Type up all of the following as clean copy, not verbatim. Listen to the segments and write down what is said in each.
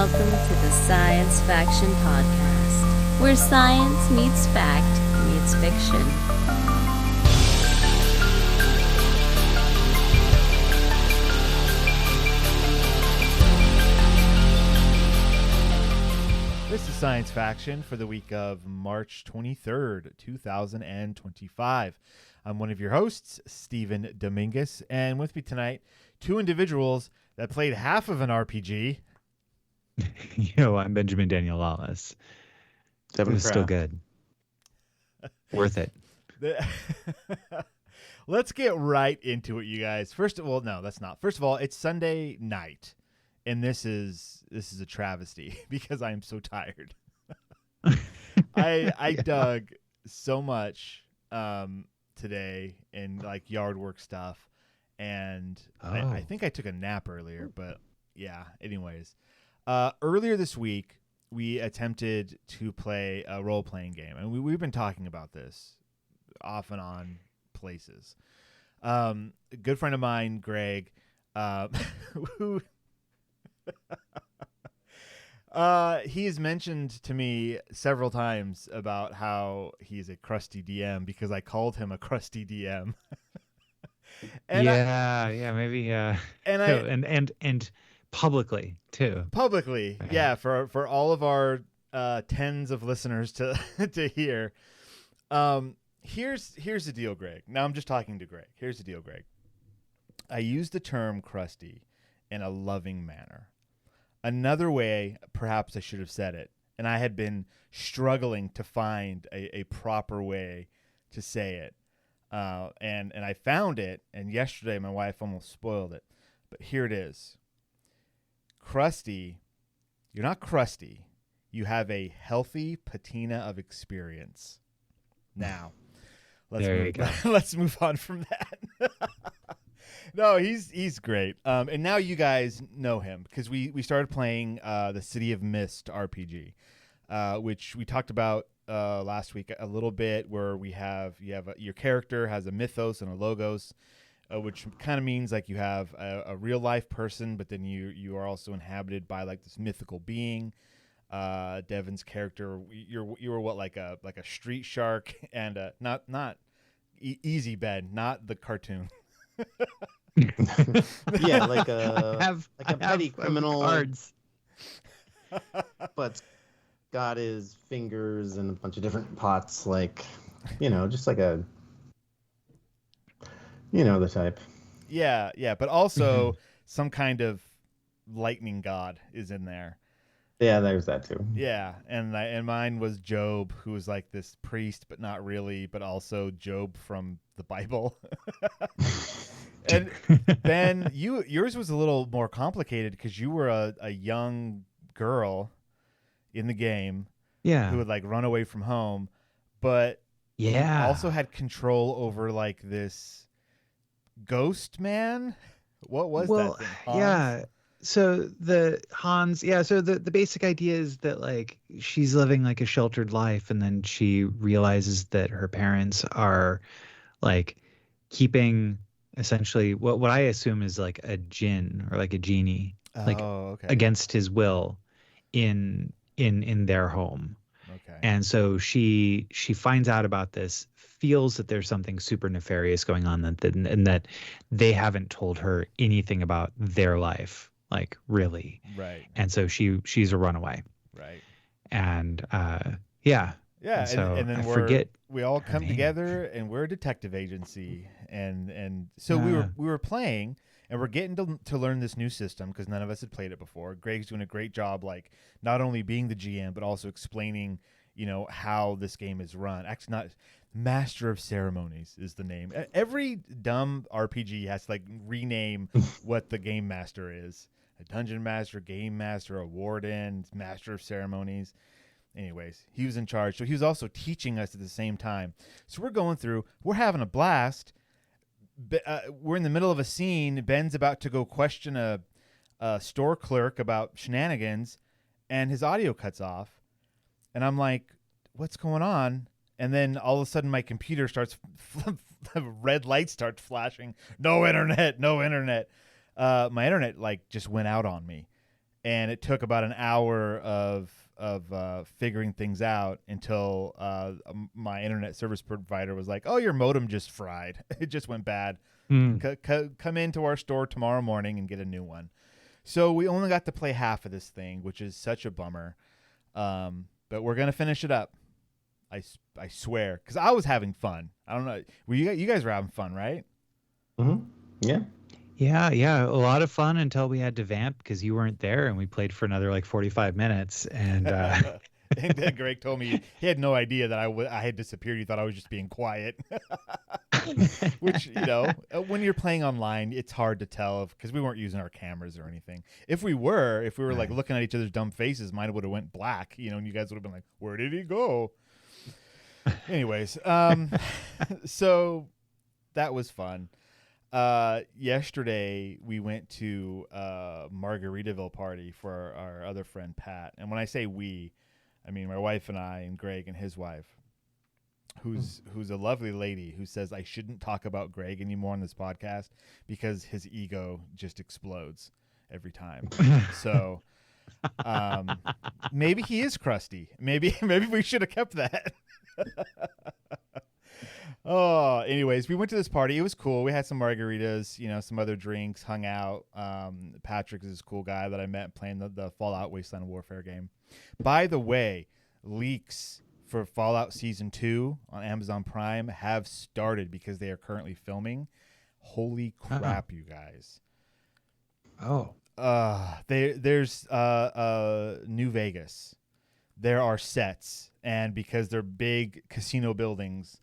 welcome to the Science Faction Podcast, where science meets fact meets fiction. This is Science Faction for the week of March 23rd, 2025. I'm one of your hosts, Stephen Dominguez, and with me tonight, two individuals that played half of an RPG. Yo, I'm Benjamin Daniel Lawless. Devon It was still good. Worth it. Let's get right into it, you guys. First of all, no, that's not. First of all, it's Sunday night, and this is a travesty because I am so tired. I dug so much today in like yard work stuff, and I think I took a nap earlier, but yeah. Anyways, earlier this week we attempted to play a role-playing game, and we've been talking about this off and on places. A good friend of mine, Greg, who he has mentioned to me several times about how he's a crusty DM because I called him a crusty DM. And maybe. And publicly too. Publicly, right. Yeah, for all of our tens of listeners to hear. Here's the deal, Greg. Now I'm just talking to Greg. Here's the deal, Greg. I use the term crusty in a loving manner. Another way, perhaps I should have said it, and I had been struggling to find a proper way to say it, and I found it, and yesterday my wife almost spoiled it, but here it is. Crusty, you're not crusty. You have a healthy patina of experience. Now, let's move on from that. No, he's great. And now you guys know him because we started playing the City of Mist RPG, which we talked about last week a little bit, where your character has a mythos and a logos, which kind of means like you have a real life person, but then you are also inhabited by like this mythical being. Devon's character, you were what, like a street shark, and not Easy Ben, not the cartoon. Yeah, like a petty criminal, cards. But got his fingers in a bunch of different pots, like, just like a, the type. Yeah, but also some kind of lightning god is in there. Yeah, there's that too. Yeah, and mine was Job, who was like this priest, but not really, but also Job from the Bible. And Ben, yours was a little more complicated because you were a young girl in the game, who would like run away from home, but also had control over like this ghost man. What was that thing? Hans? Yeah. So the basic idea is that like she's living like a sheltered life, and then she realizes that her parents are like keeping essentially what I assume is like a djinn or like a genie, against his will in their home. Okay. And so she finds out about this, feels that there's something super nefarious going on, and that they haven't told her anything about their life. Like really, right? And so she's a runaway, right? And yeah. So and then we all come together, and we're a detective agency, and so we were playing, and we're getting to learn this new system because none of us had played it before. Greg's doing a great job, like not only being the GM but also explaining, how this game is run. Actually, not Master of Ceremonies is the name. Every dumb RPG has to like rename what the game master is. A dungeon master, game master, a warden, master of ceremonies. Anyways, he was in charge. So he was also teaching us at the same time. So we're going through, we're having a blast. We're in the middle of a scene. Ben's about to go question a store clerk about shenanigans, and his audio cuts off. And I'm like, what's going on? And then all of a sudden my computer starts, red lights start flashing. No internet. My internet like just went out on me. and it took about an hour of figuring things out until my internet service provider was like, "Oh, your modem just fried. It just went bad. Come into our store tomorrow morning and get a new one." So we only got to play half of this thing, which is such a bummer. But we're gonna finish it up. I swear, because I was having fun. I don't know. You guys were having fun, right? Mm-hmm. Yeah. Yeah. A lot of fun until we had to vamp because you weren't there, and we played for another like 45 minutes. And and then Greg told me he had no idea that I had disappeared. He thought I was just being quiet. Which, when you're playing online, it's hard to tell because we weren't using our cameras or anything. If we were like looking at each other's dumb faces, mine would have went black, and you guys would have been like, "Where did he go?" Anyways, so that was fun. Yesterday we went to Margaritaville party for our other friend Pat, and when I say we, I mean my wife and I and Greg and his wife, who's a lovely lady who says I shouldn't talk about Greg anymore on this podcast because his ego just explodes every time. So maybe he is crusty. Maybe we should have kept that. Oh, anyways, we went to this party. It was cool. We had some margaritas, some other drinks, hung out. Patrick is this cool guy that I met playing the Fallout Wasteland Warfare game. By the way, leaks for Fallout Season 2 on Amazon Prime have started because they are currently filming. Holy crap, you guys. Oh. There's New Vegas. There are sets, and because they're big casino buildings,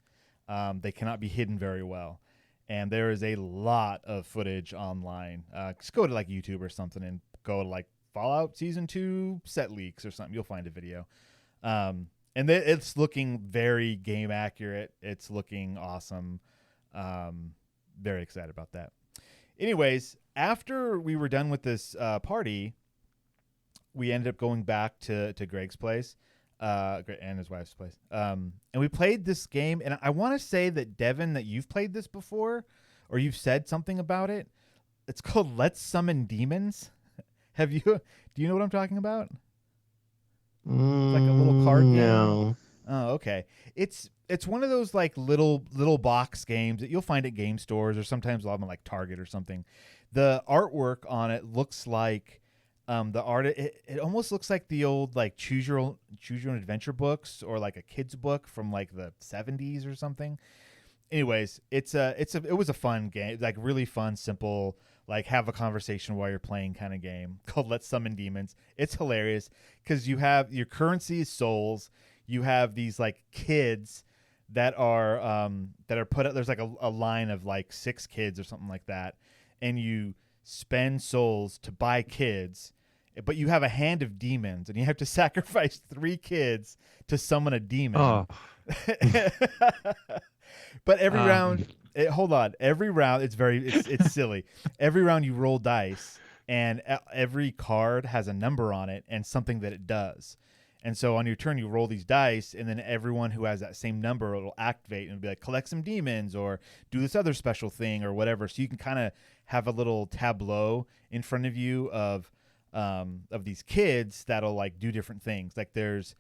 they cannot be hidden very well. And there is a lot of footage online. Just go to like YouTube or something and go to like Fallout Season 2 set leaks or something. You'll find a video. And it's looking very game accurate. It's looking awesome. Very excited about that. Anyways, after we were done with this party, we ended up going back to Greg's place. And his wife's place. And we played this game, and I want to say that Devon, that you've played this before, or you've said something about it. It's called Let's Summon Demons. Do you know what I'm talking about? It's like a little card game. No. Oh, okay. It's one of those like little box games that you'll find at game stores, or sometimes they'll have them like Target or something. The artwork on it looks like the art. It almost looks like the old like choose your own adventure books, or like a kid's book from like the 70s or something. Anyways, it was a fun game, like really fun, simple, like have a conversation while you're playing kind of game called Let's Summon Demons. It's hilarious because you have your currency is souls. You have these like kids that are put up. There's like a line of like 6 kids or something like that, and you spend souls to buy kids. But you have a hand of demons, and you have to sacrifice 3 kids to summon a demon. Oh. But every round, every round, it's silly. Every round you roll dice, and every card has a number on it and something that it does. And so on your turn, you roll these dice, and then everyone who has that same number will activate and be like, collect some demons or do this other special thing or whatever. So you can kind of have a little tableau in front of you of these kids that'll like do different things. Like there's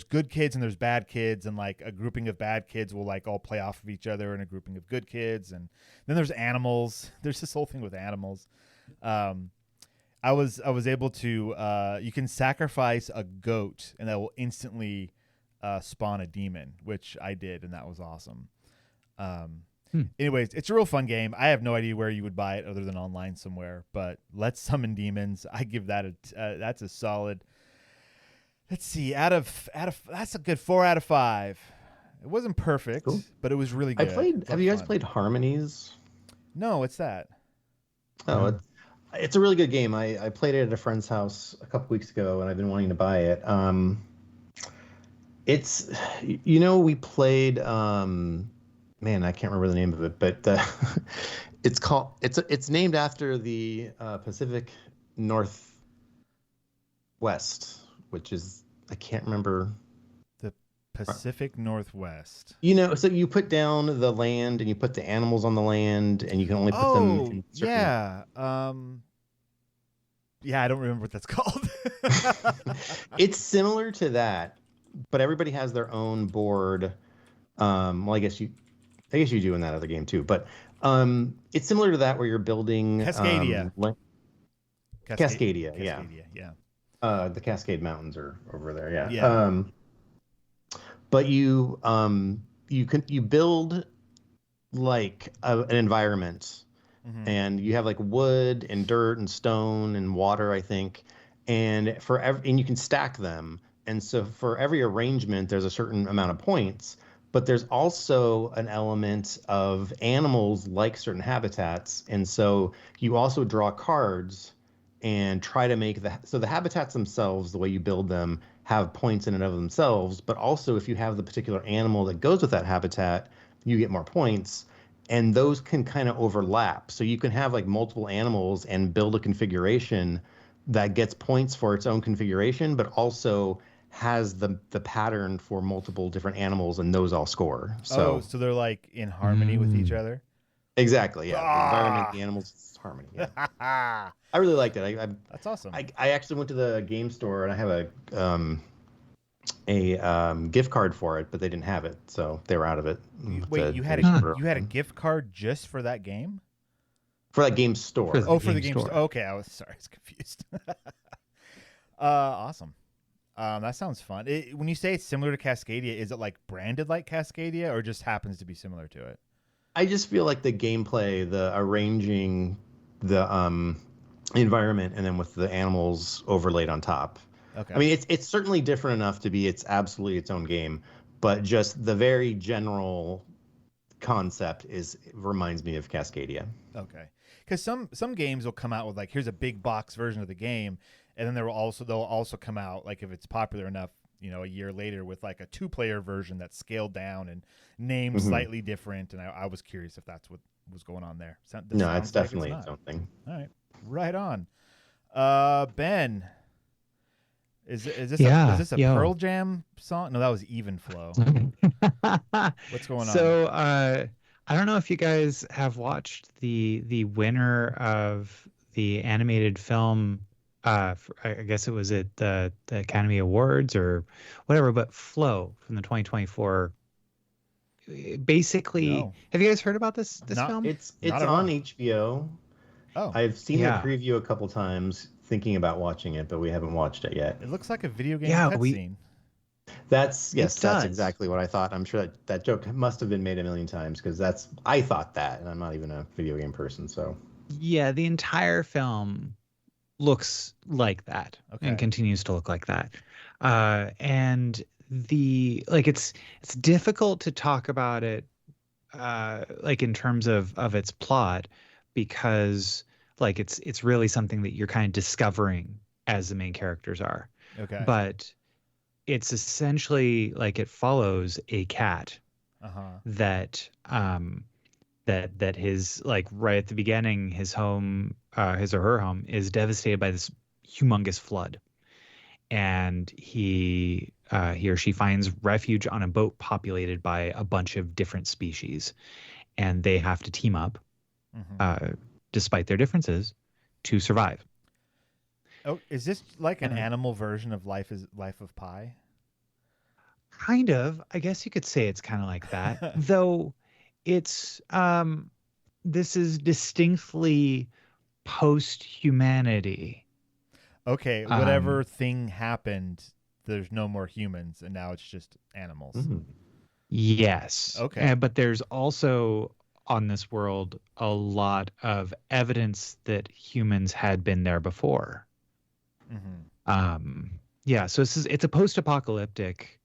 good kids and there's bad kids, and like a grouping of bad kids will like all play off of each other, and a grouping of good kids. And then there's animals. There's this whole thing with animals. I was able to you can sacrifice a goat, and that will instantly spawn a demon, which I did, and that was awesome. Anyways, it's a real fun game. I have no idea where you would buy it other than online somewhere, but Let's Summon Demons. I give that that's a solid. Let's see, out of that's a good 4 out of 5. It wasn't perfect, cool, but it was really good. Have you guys played Harmonies? No, what's that? Oh, it's a really good game. I played it at a friend's house a couple weeks ago, and I've been wanting to buy it. It's we played man, I can't remember the name of it, but it's named after the Pacific Northwest, which is, I can't remember. The Pacific Northwest. So you put down the land and you put the animals on the land, and you can only put them in certain... Yeah. I don't remember what that's called. It's similar to that, but everybody has their own board. Well, I guess you do in that other game too, but it's similar to that where you're building Cascadia. Cascadia, yeah. The Cascade Mountains are over there, yeah. Yeah. But you build like an environment, and you have like wood and dirt and stone and water, I think, and and you can stack them. And so for every arrangement, there's a certain amount of points, but there's also an element of animals like certain habitats. And so you also draw cards and try to make the habitats themselves, the way you build them, have points in and of themselves. But also if you have the particular animal that goes with that habitat, you get more points. And those can kind of overlap. So you can have like multiple animals and build a configuration that gets points for its own configuration, but also has the pattern for multiple different animals, and those all score. So they're like in harmony with each other. Exactly. Yeah. The environment, the animals, harmony. Yeah. I really liked it. That's awesome. I actually went to the game store and I have a gift card for it, but they didn't have it, so they were out of it. Wait, you had a gift card just for that game? For that game store. For the game store. Okay, I was confused. Awesome. That sounds fun. When you say it's similar to Cascadia, is it like branded like Cascadia, or just happens to be similar to it? I just feel like the gameplay, the arranging, the environment, and then with the animals overlaid on top. Okay. I mean, it's certainly different enough to be absolutely its own game, but just the very general concept reminds me of Cascadia. Okay. Because some games will come out with like, here's a big box version of the game, and then they'll also come out, like if it's popular enough, a year later with like a 2-player version that's scaled down and named slightly different. And I was curious if that's what was going on there. No, it's definitely its own thing. All right, right on. Ben, is this a Pearl Jam song? No, that was Even Flow. What's going on? So I don't know if you guys have watched the winner of the animated film. I guess it was at the Academy Awards or whatever, but Flow from the 2024. Basically, No. Have you guys heard about this film? It's on HBO. Oh, I've seen the preview a couple times, thinking about watching it, but we haven't watched it yet. it looks like a video game cutscene. That's exactly what I thought. I'm sure that joke must have been made a million times, because I thought that, and I'm not even a video game person, so. Yeah, the entire film looks like that and continues to look like that. And it's difficult to talk about it like in terms of its plot, because like it's really something that you're kind of discovering as the main characters are. Okay. But it's essentially like it follows a cat that his, like, right at the beginning, his or her home is devastated by this humongous flood, and he or she finds refuge on a boat populated by a bunch of different species, and they have to team up despite their differences to survive. Oh, is this like an animal version of Life of Pi? Kind of. I guess you could say it's kind of like that. Though it's this is distinctly post-humanity. Okay, whatever thing happened, there's no more humans, and now it's just animals. Yes. Okay. But there's also on this world a lot of evidence that humans had been there before. Yeah, so it's a post-apocalyptic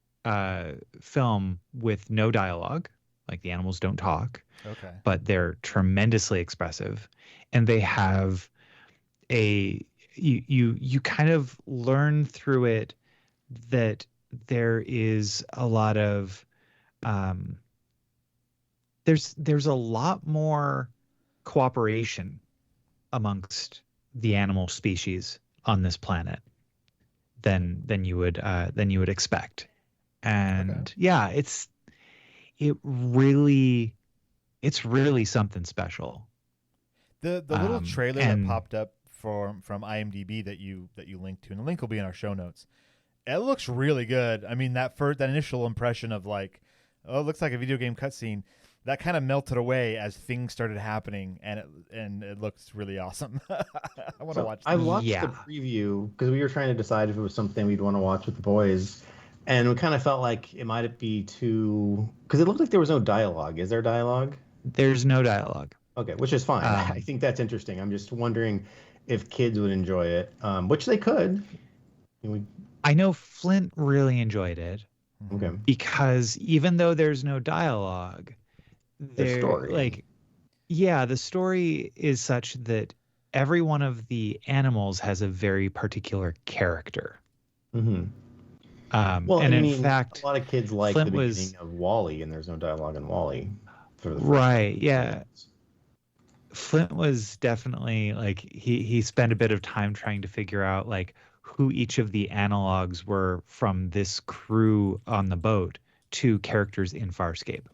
film with no dialogue. Like, the animals don't talk. Okay. But they're tremendously expressive, and they have you kind of learn through it that there is a lot of there's a lot more cooperation amongst the animal species on this planet than you would expect. And yeah, it's really something special. The little trailer that popped up from IMDb that you linked to, and the link will be in our show notes. It looks really good. I mean, that initial impression of like, oh, it looks like a video game cutscene, that kind of melted away as things started happening, and it looks really awesome. I want to watch. I watched the preview because we were trying to decide if it was something we'd want to watch with the boys, and we kind of felt like it might be too, because it looked like there was no dialogue. Is there dialogue? There's no dialogue. Okay, which is fine. I think that's interesting. I'm just wondering if kids would enjoy it, which they could. I know Flint really enjoyed it. Okay. Because even though there's no dialogue, the story, the story is such that every one of the animals has a very particular character. Mm-hmm. In fact, a lot of kids like Flint the beginning of WALL-E, and there's no dialogue in WALL-E. Yeah. Flint was definitely like he spent a bit of time trying to figure out like who each of the analogs were from this crew on the boat to characters in Farscape.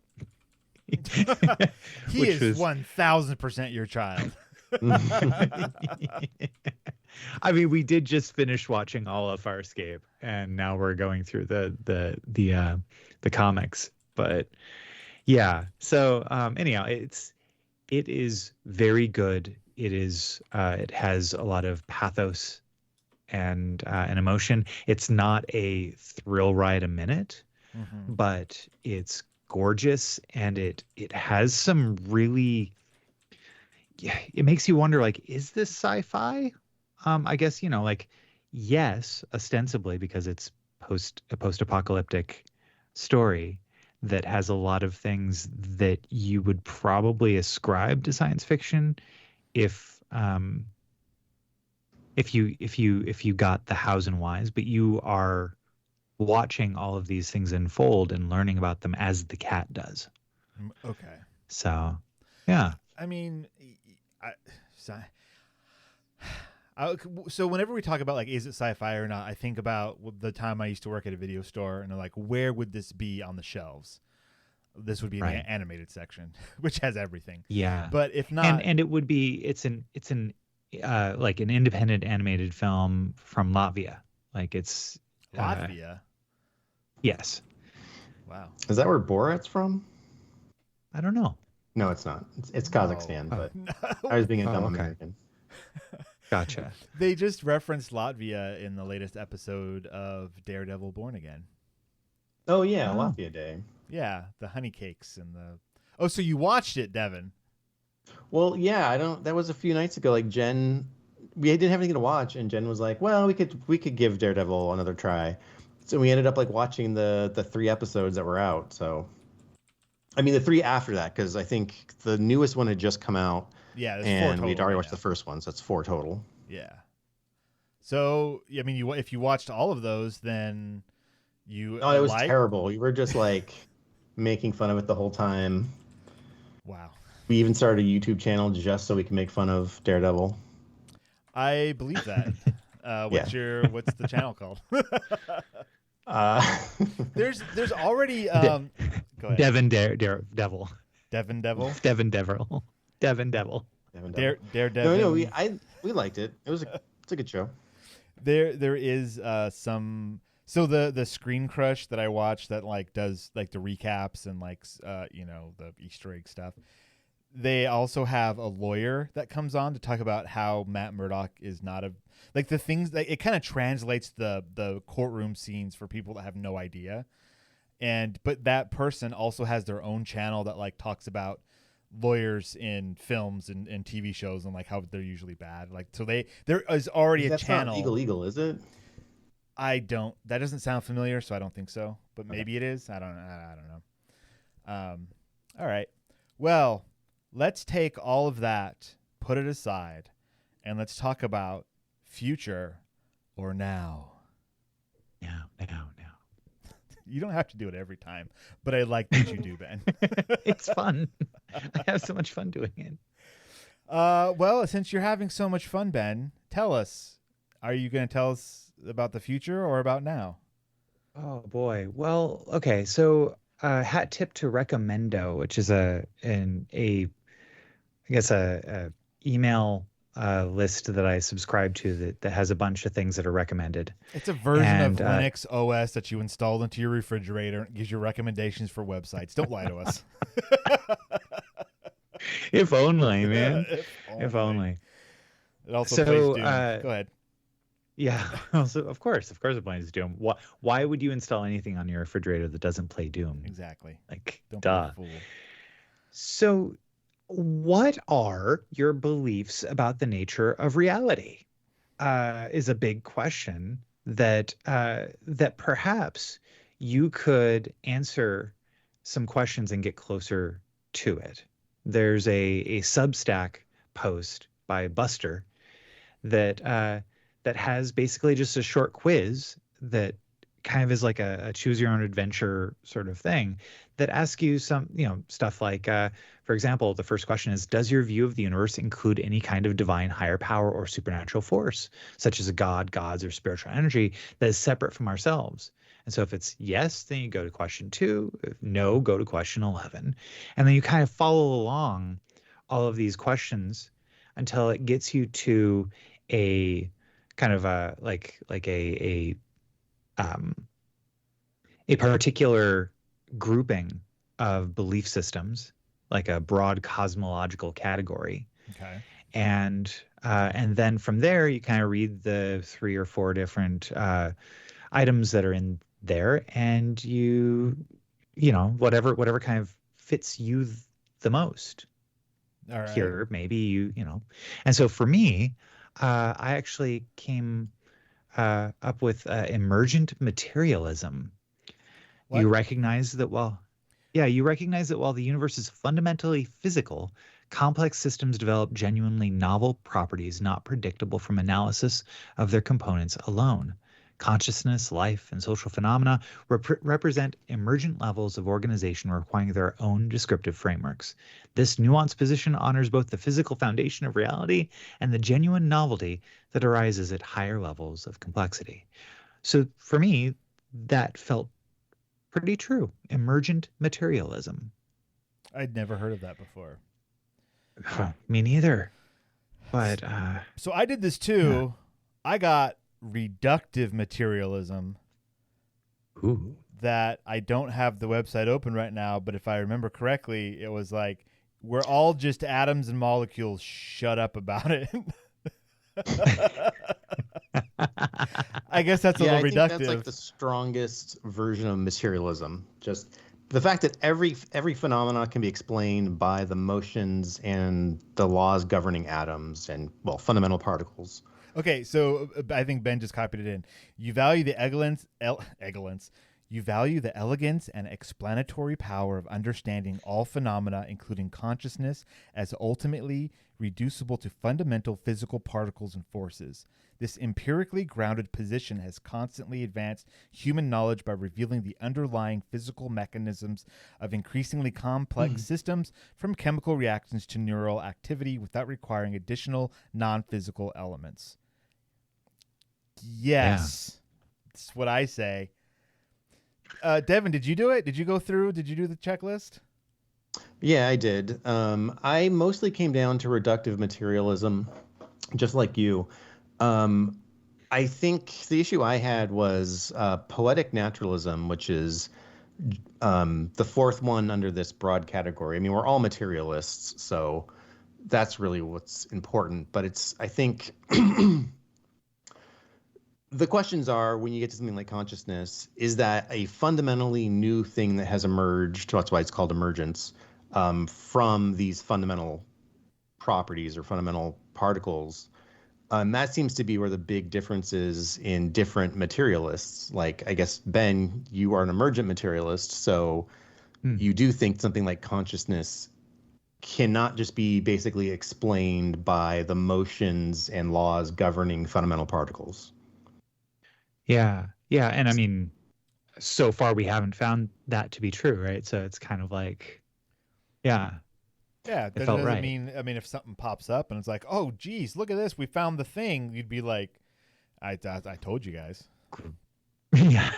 He is 1,000% your child. I mean, we did just finish watching all of Farscape, and now we're going through the comics. But yeah, so anyhow, it is very good. It has a lot of pathos and emotion. It's not a thrill ride a minute, but it's gorgeous, and it has some really, it makes you wonder, like, is this sci-fi? I guess, like, yes, ostensibly, because it's a post-apocalyptic story that has a lot of things that you would probably ascribe to science fiction if you got the hows and whys, but you are watching all of these things unfold and learning about them as the cat does. Okay. So, yeah. I mean, so whenever we talk about like, is it sci-fi or not, I think about the time I used to work at a video store, and like, where would this be on the shelves? This would be in the animated section, which has everything. Yeah. But if not, and it would be, it's an like an independent animated film from Latvia. Like it's Latvia. Yes. Wow. Is that where Borat's from? I don't know. No, it's not. It's Kazakhstan, but No. I was being a dumb American. Gotcha. They just referenced Latvia in the latest episode of Daredevil Born Again. Oh yeah, Latvia Day. Yeah, the honey cakes and the. Oh, so you watched it, Devon? Well, yeah, that was a few nights ago. Like Jen, we didn't have anything to watch, and Jen was like, "Well, we could give Daredevil another try." So we ended up like watching the 3 episodes that were out. So, I mean, the 3 after that, because I think the newest one had just come out. Yeah, there's 4 and total we'd already right watched now. the first one, so that's 4 total. Yeah. So I mean, if you watched all of those, then you. Oh, it was terrible. We were just like making fun of it the whole time. Wow. We even started a YouTube channel just so we can make fun of Daredevil. I believe that. What's the channel called? There's already go ahead. Devon Devil. Devon Devil. Devon Devil. Devon Devil. Daredevil. No, we liked it. It's a good show. There is some. So the Screen Crush that I watched that like does like the recaps and like the Easter egg stuff. They also have a lawyer that comes on to talk about how Matt Murdock is not like the things that it kind of translates the courtroom scenes for people that have no idea. But that person also has their own channel that like talks about lawyers in films and TV shows and like how they're usually bad. Like, so there is already a channel. That's not legal, is it? That doesn't sound familiar, so I don't think so, but maybe it is. I don't know. All right. Well, let's take all of that, put it aside, and let's talk about future or now. Now. You don't have to do it every time, but I like that you do, Ben. It's fun. I have so much fun doing it. Well, since you're having so much fun, Ben, tell us, are you going to tell us about the future or about now? Oh boy. Well, okay. So, hat tip to Recommendo, which is a email list that I subscribe to that has a bunch of things that are recommended. It's a version of Linux OS that you install into your refrigerator and gives you recommendations for websites. Don't lie to us. If only, man. If only. It also plays Doom. Go ahead. Yeah. Also, of course, it plays Doom. Why would you install anything on your refrigerator that doesn't play Doom? Exactly. Like, don't duh. Be a fool. So, what are your beliefs about the nature of reality? Is a big question that perhaps you could answer some questions and get closer to it. There's a Substack post by Buster that has basically just a short quiz that kind of is like a choose your own adventure sort of thing that asks you some, stuff like, for example, the first question is, does your view of the universe include any kind of divine higher power or supernatural force, such as a god, gods, or spiritual energy that is separate from ourselves? And so if it's yes, then you go to question 2. If no, go to question 11. And then you kind of follow along all of these questions until it gets you to a kind of a particular grouping of belief systems, like a broad cosmological category. Okay. And then from there, you kind of read the 3 or 4 different items that are in there, and whatever kind of fits you the most. All right. Here, maybe you. And so for me, I actually came up with emergent materialism. What? You recognize that while the universe is fundamentally physical, complex systems develop genuinely novel properties not predictable from analysis of their components alone. Consciousness, life, and social phenomena represent emergent levels of organization requiring their own descriptive frameworks. This nuanced position honors both the physical foundation of reality and the genuine novelty that arises at higher levels of complexity. So for me, that felt pretty true. Emergent materialism. I'd never heard of that before. Me neither. But so I did this too. Yeah. I got reductive materialism. Ooh. That I don't have the website open right now, but if I remember correctly, it was like, we're all just atoms and molecules. Shut up about it. I guess that's a little reductive. I think that's like the strongest version of materialism. Just the fact that every phenomena can be explained by the motions and the laws governing atoms and, well, fundamental particles. Okay, so I think Ben just copied it in. You value the You value the elegance and explanatory power of understanding all phenomena, including consciousness, as ultimately reducible to fundamental physical particles and forces. This empirically grounded position has constantly advanced human knowledge by revealing the underlying physical mechanisms of increasingly complex systems, from chemical reactions to neural activity, without requiring additional non-physical elements. Yes, that's what I say. Devon, did you do it? Did you go through? Did you do the checklist? Yeah, I did. I mostly came down to reductive materialism, just like you. I think the issue I had was poetic naturalism, which is the fourth one under this broad category. I mean, we're all materialists, so that's really what's important. But it's, I think, the questions are, when you get to something like consciousness, is that a fundamentally new thing that has emerged? That's why it's called emergence, from these fundamental properties or fundamental particles. That seems to be where the big difference is in different materialists. Like, I guess, Ben, you are an emergent materialist, so you do think something like consciousness cannot just be basically explained by the motions and laws governing fundamental particles. Yeah. And I mean, so far we haven't found that to be true, right? So it's kind of like, yeah, that felt doesn't right. mean, I mean, if something pops up and it's like, oh, geez, look at this, we found the thing, you'd be like, I told you guys. Yeah.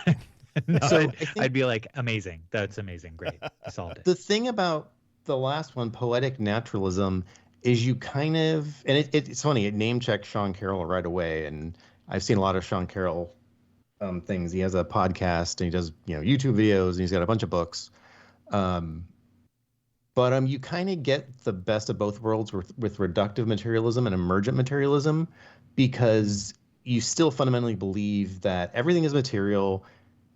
No, So I'd be like, amazing. That's amazing. Great. I solved it. The thing about the last one, poetic naturalism, is you kind of, and it's funny, it name checks Sean Carroll right away. And I've seen a lot of Sean Carroll things. He has a podcast and he does, YouTube videos, and he's got a bunch of books. But you kind of get the best of both worlds with reductive materialism and emergent materialism, because you still fundamentally believe that everything is material.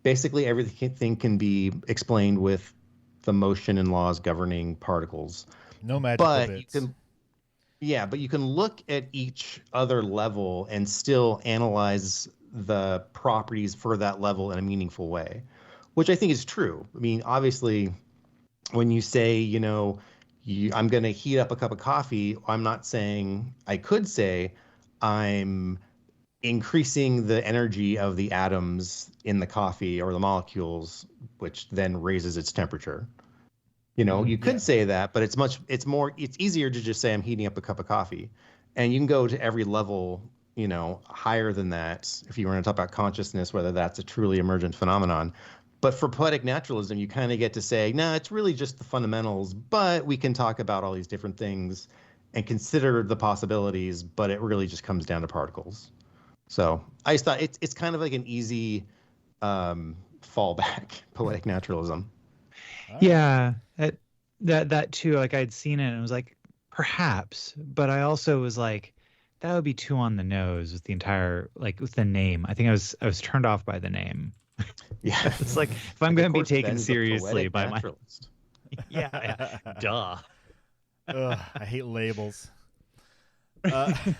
Basically, everything can be explained with the motion and laws governing particles. No magical bits. But you can look at each other level and still analyze the properties for that level in a meaningful way, which I think is true. I mean, obviously, when you say, I'm going to heat up a cup of coffee, I'm not saying, I could say I'm increasing the energy of the atoms in the coffee or the molecules, which then raises its temperature. You could say that, but it's easier to just say I'm heating up a cup of coffee. And you can go to every level, higher than that, if you were to talk about consciousness, whether that's a truly emergent phenomenon. But for poetic naturalism, you kind of get to say, no, it's really just the fundamentals, but we can talk about all these different things and consider the possibilities, but it really just comes down to particles. So I just thought it's kind of like an easy fallback, poetic naturalism. Yeah, that too. Like I'd seen it and it was like, perhaps, but I also was like, that would be too on the nose with the entire, with the name. I think I was turned off by the name. Yeah, it's like if I'm going to be taken seriously by naturalist. Yeah, duh. Ugh, I hate labels. Actually,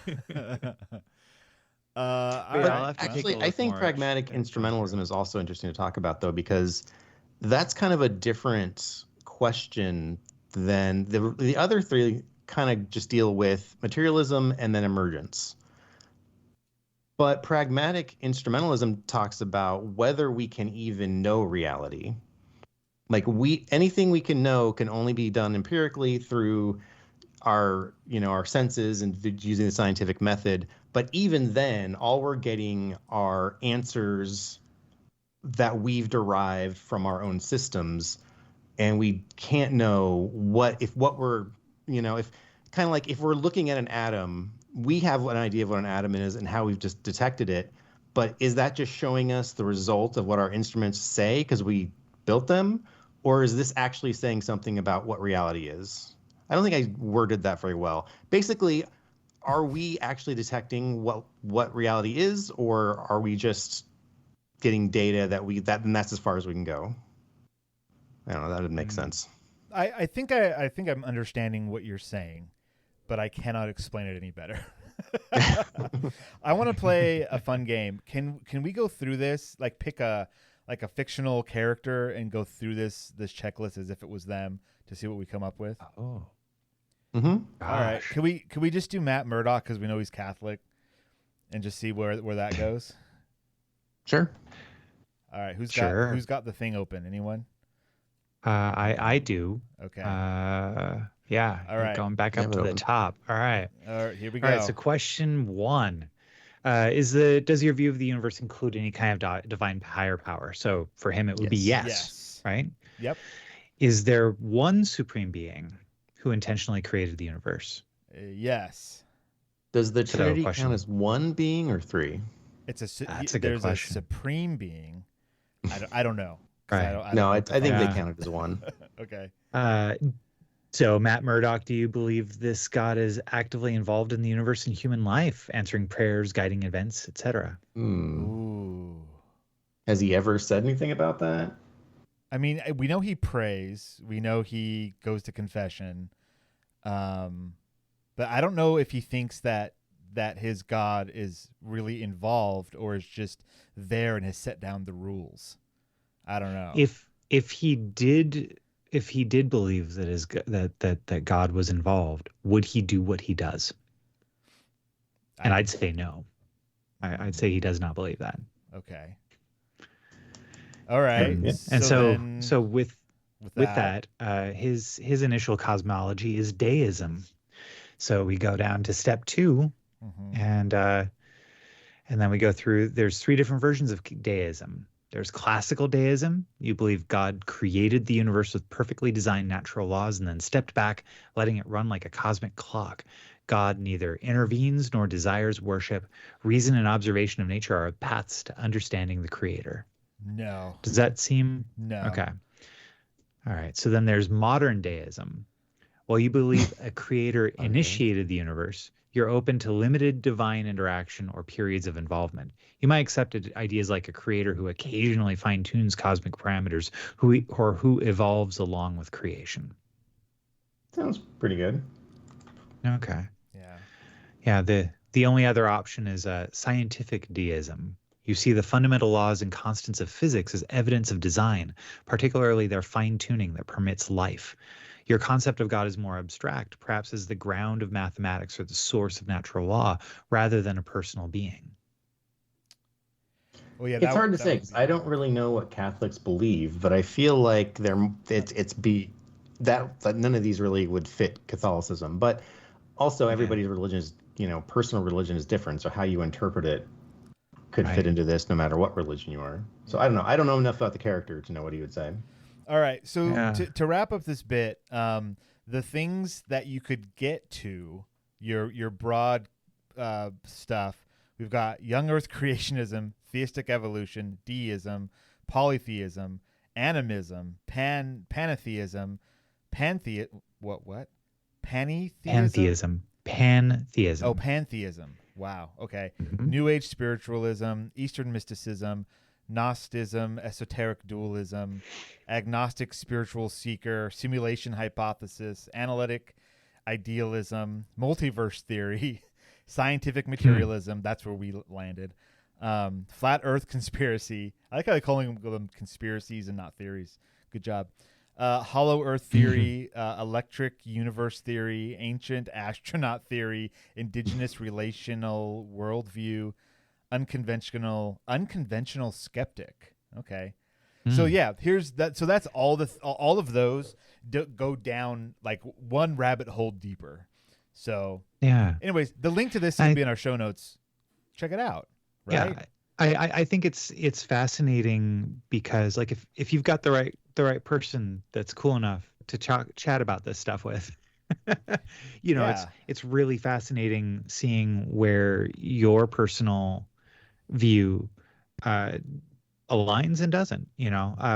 I think pragmatic instrumentalism is also interesting to talk about, though, because that's kind of a different question than the other three. Kind of just deal with materialism and then emergence. But pragmatic instrumentalism talks about whether we can even know reality. Like anything we can know can only be done empirically through our senses and using the scientific method. But even then, all we're getting are answers that we've derived from our own systems, and we can't know if we're looking at an atom, we have an idea of what an atom is and how we've just detected it. But is that just showing us the result of what our instruments say because we built them? Or is this actually saying something about what reality is? I don't think I worded that very well. Basically, are we actually detecting what reality is, or are we just getting data and that's as far as we can go? I don't know. That would make sense. I think I'm understanding what you're saying, but I cannot explain it any better. I want to play a fun game. Can we go through this? Like pick a fictional character and go through this checklist as if it was them to see what we come up with. Oh. Mm-hmm. All right. Can we just do Matt Murdock because we know he's Catholic, and just see where that goes? Sure. All right. Who's got the thing open? Anyone? I do. Okay. Yeah. All right. Going back up to the top. All right. All right. Here we go. All right. So question 1. Does your view of the universe include any kind of divine higher power? So for him, it would be yes. Right? Yep. Is there one supreme being who intentionally created the universe? Yes. Does the Trinity count as one being or 3? That's a good question. There's a supreme being. I don't know. Right. I think they counted as one. Okay. So Matt Murdock, do you believe this God is actively involved in the universe and human life, answering prayers, guiding events, etc.? Ooh. Has he ever said anything about that? I mean, we know he prays. We know he goes to confession. But I don't know if he thinks that his God is really involved or is just there and has set down the rules. I don't know. If he did believe that God was involved, would he do what he does? And I'd say no. I'd say he does not believe that. Okay. All right. And so with that, his initial cosmology is deism. So we go down to step 2, and then we go through. There's 3 different versions of deism. There's classical deism. You believe God created the universe with perfectly designed natural laws and then stepped back, letting it run like a cosmic clock. God neither intervenes nor desires worship. Reason and observation of nature are paths to understanding the creator. No. Does that seem? No. Okay. All right. So then there's modern deism. While you believe a creator initiated the universe, you're open to limited divine interaction or periods of involvement. You might accept ideas like a creator who occasionally fine-tunes cosmic parameters, who evolves along with creation. Sounds pretty good. Okay. Yeah. Yeah. The only other option is scientific deism. You see the fundamental laws and constants of physics as evidence of design, particularly their fine-tuning that permits life. Your concept of God is more abstract, perhaps as the ground of mathematics or the source of natural law, rather than a personal being. Well, yeah, it's hard to say because I don't really know what Catholics believe, but I feel like that none of these really would fit Catholicism. But also, everybody's religion is, personal religion is different, so how you interpret it could fit into this no matter what religion you are. So I don't know. I don't know enough about the character to know what he would say. All right. So to wrap up this bit, the things that you could get to, your broad stuff, we've got young earth creationism, theistic evolution, deism, polytheism, animism, pantheism, what? Pantheism? Pantheism. Oh, pantheism. Wow. Okay. Mm-hmm. New Age spiritualism, Eastern mysticism, Gnosticism, esoteric dualism, agnostic spiritual seeker, simulation hypothesis, analytic idealism, multiverse theory, scientific materialism. That's where we landed. Flat Earth conspiracy. I like how they're calling them conspiracies and not theories. Good job. Hollow Earth theory, electric universe theory, ancient astronaut theory, indigenous relational worldview, unconventional skeptic. Okay. So yeah, here's that. So that's all of those go down like one rabbit hole deeper. So yeah. Anyways, the link to this is gonna be in our show notes. Check it out. Right? Yeah. I think it's fascinating because like if you've got the right person that's cool enough to chat about this stuff with, it's really fascinating seeing where your personal view aligns and doesn't.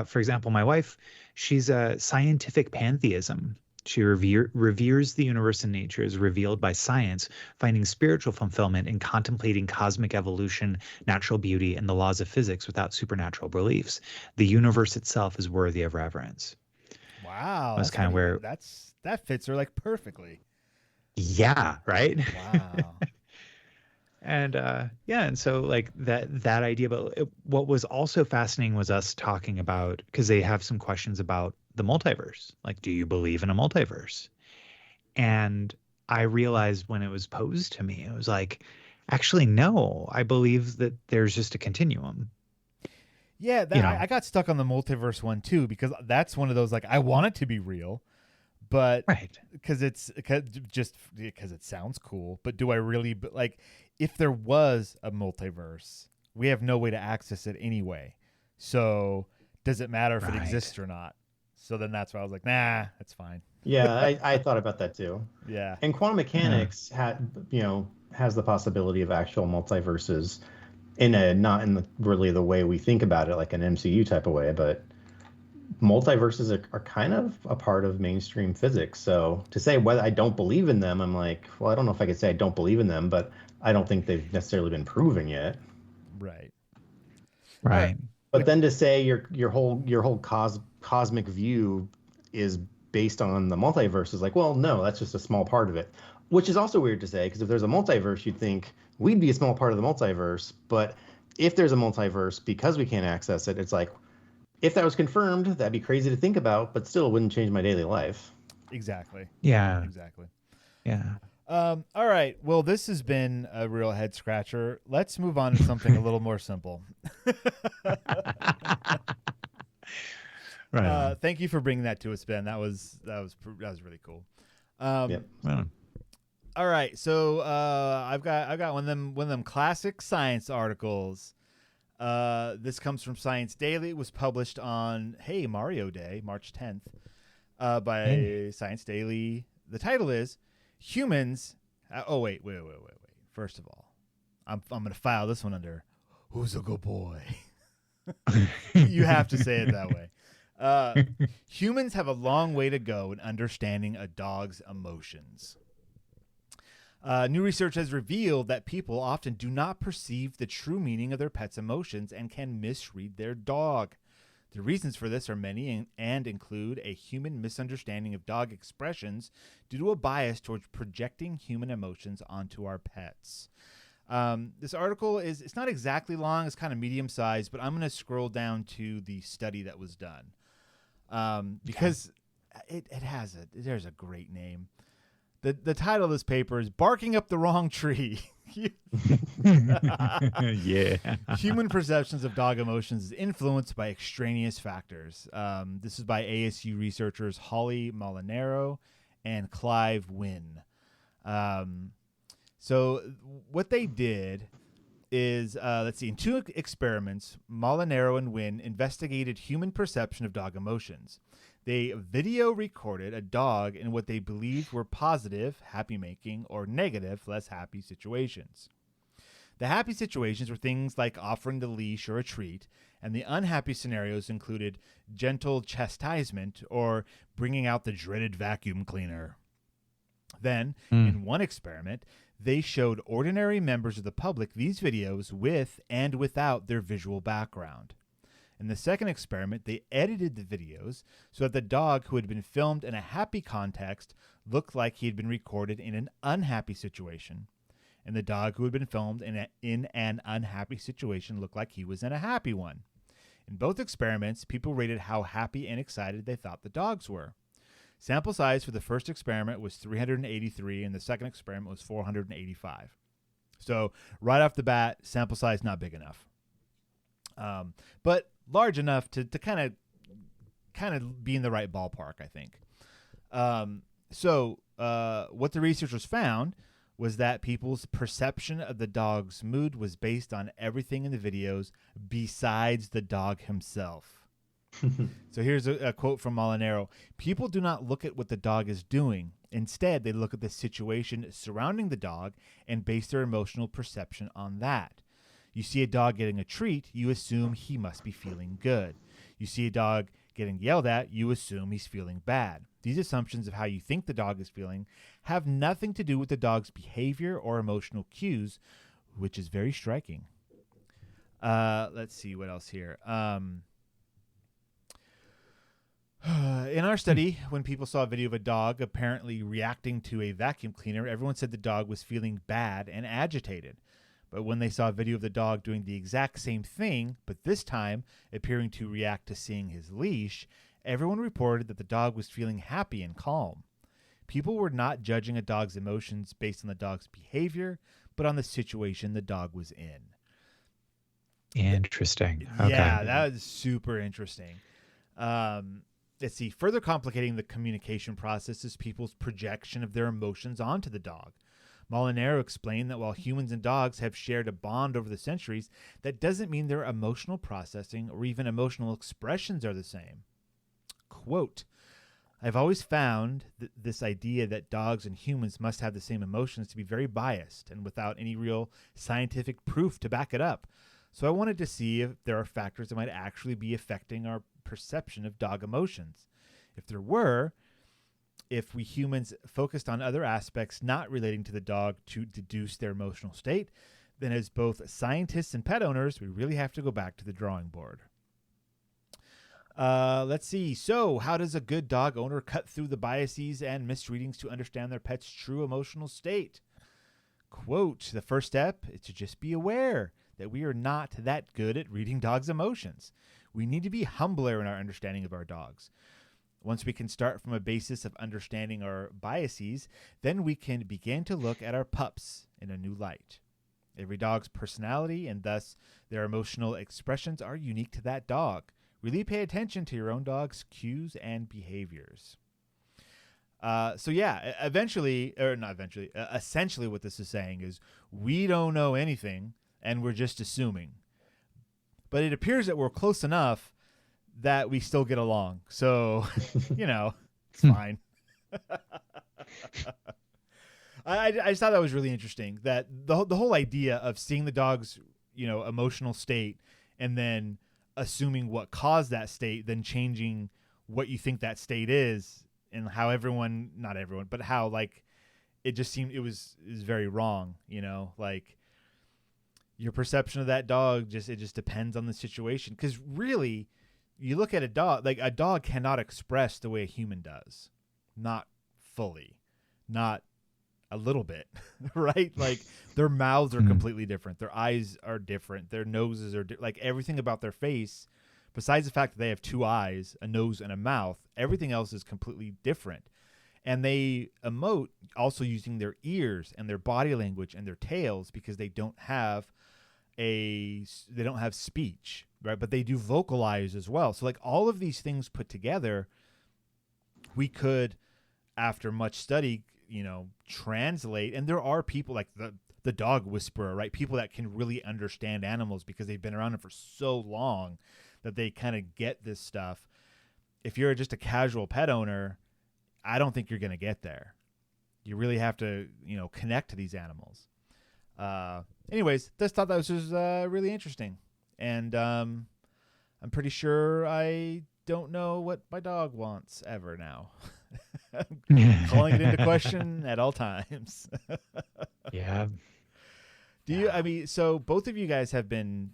For example, my wife, she's a scientific pantheism. She reveres the universe and nature as revealed by science, finding spiritual fulfillment in contemplating cosmic evolution, natural beauty, and the laws of physics without supernatural beliefs. The universe itself is worthy of reverence. Wow. That's kind of where that fits her like perfectly. Yeah, right? Wow. And so like that idea, but what was also fascinating was us talking about, because they have some questions about the multiverse. Like, do you believe in a multiverse? And I realized when it was posed to me, it was like, actually, no, I believe that there's just a continuum. Yeah, I got stuck on the multiverse one too, because that's one of those, like, I want it to be real, but because it sounds cool. But do I really, like, if there was a multiverse, we have no way to access it anyway. So does it matter if it exists or not? So then that's why I was like, nah, that's fine. Yeah, I thought about that too. Yeah. And quantum mechanics has the possibility of actual multiverses not in really the way we think about it, like an MCU type of way, but multiverses are kind of a part of mainstream physics. So to say whether I don't believe in them, I'm like, well, I don't know if I could say I don't believe in them, but I don't think they've necessarily been proven yet. Right. But then to say your whole cosmic view is based on the multiverse is like, well, no, that's just a small part of it, which is also weird to say, because if there's a multiverse, you'd think we'd be a small part of the multiverse. But if there's a multiverse, because we can't access it, it's like, if that was confirmed, that'd be crazy to think about, but still wouldn't change my daily life. Exactly. Yeah. Exactly. Yeah. All right. Well, this has been a real head scratcher. Let's move on to something a little more simple. Right. Thank you for bringing that to us, Ben. That was really cool. Yep. Well, all right. So I've got one of them classic science articles. This comes from Science Daily. It was published on Mario Day, March 10th, by Science Daily. The title is Humans. Wait. First of all, I'm going to file this one under Who's a Good Boy. You have to say it that way. Humans have a long way to go in understanding a dog's emotions. New research has revealed that people often do not perceive the true meaning of their pet's emotions and can misread their dog. The reasons for this are many and include a human misunderstanding of dog expressions due to a bias towards projecting human emotions onto our pets. This article it's not exactly long, it's kind of medium sized, but I'm going to scroll down to the study that was done because there's a great name. The title of this paper is Barking Up the Wrong Tree. Yeah. Human perceptions of dog emotions is influenced by extraneous factors. This is by ASU researchers Holly Molinaro and Clive Wynn. So what they did is, in 2 experiments, Molinaro and Wynn investigated human perception of dog emotions. They video recorded a dog in what they believed were positive, happy-making, or negative, less happy situations. The happy situations were things like offering the leash or a treat, and the unhappy scenarios included gentle chastisement or bringing out the dreaded vacuum cleaner. Then, in one experiment, they showed ordinary members of the public these videos with and without their visual background. In the second experiment, they edited the videos so that the dog who had been filmed in a happy context looked like he had been recorded in an unhappy situation, and the dog who had been filmed in an unhappy situation looked like he was in a happy one. In both experiments, people rated how happy and excited they thought the dogs were. Sample size for the first experiment was 383, and the second experiment was 485. So right off the bat, sample size not big enough, but large enough to kind of be in the right ballpark, I think. So what the researchers found was that people's perception of the dog's mood was based on everything in the videos besides the dog himself. So here's a quote from Molinaro. People do not look at what the dog is doing. Instead, they look at the situation surrounding the dog and base their emotional perception on that. You see a dog getting a treat, you assume he must be feeling good. You see a dog getting yelled at, you assume he's feeling bad. These assumptions of how you think the dog is feeling have nothing to do with the dog's behavior or emotional cues, which is very striking. Let's see what else here. In our study, when people saw a video of a dog apparently reacting to a vacuum cleaner, everyone said the dog was feeling bad and agitated. But when they saw a video of the dog doing the exact same thing, but this time appearing to react to seeing his leash, everyone reported that the dog was feeling happy and calm. People were not judging a dog's emotions based on the dog's behavior, but on the situation the dog was in. Interesting. Yeah, Okay. that was super interesting. Let's see. Further complicating the communication process is people's projection of their emotions onto the dog. Molinaro explained that while humans and dogs have shared a bond over the centuries, that doesn't mean their emotional processing or even emotional expressions are the same. Quote, I've always found this idea that dogs and humans must have the same emotions to be very biased and without any real scientific proof to back it up. So I wanted to see if there are factors that might actually be affecting our perception of dog emotions. If there were, if we humans focused on other aspects not relating to the dog to deduce their emotional state, then as both scientists and pet owners, we really have to go back to the drawing board. Let's see. So how does a good dog owner cut through the biases and misreadings to understand their pet's true emotional state? Quote, the first step is to just be aware that we are not that good at reading dogs' emotions. We need to be humbler in our understanding of our dogs. Once we can start from a basis of understanding our biases, then we can begin to look at our pups in a new light. Every dog's personality and thus their emotional expressions are unique to that dog. Really pay attention to your own dog's cues and behaviors. Essentially what this is saying is we don't know anything and we're just assuming. but it appears that we're close enough that we still get along. So, it's fine. I just thought that was really interesting, that the whole idea of seeing the dog's, emotional state and then assuming what caused that state, then changing what you think that state is, and how not everyone, but how it just seemed it was very wrong, like your perception of that dog it just depends on the situation. Because really, you look at a dog, like a dog cannot express the way a human does, not fully, not a little bit, right? Like their mouths are completely different, their eyes are different, their noses are like everything about their face, besides the fact that they have two eyes, a nose, and a mouth, everything else is completely different. And they emote also using their ears and their body language and their tails, because they don't have speech, right? But they do vocalize as well. So like all of these things put together, we could, after much study, translate. And there are people like the dog whisperer, right? People that can really understand animals because they've been around them for so long that they kind of get this stuff. If you're just a casual pet owner, I don't think you're going to get there. You really have to, connect to these animals. Anyways, just thought that was just really interesting. And I'm pretty sure I don't know what my dog wants ever now. I'm calling it into question at all times. Yeah. So both of you guys have been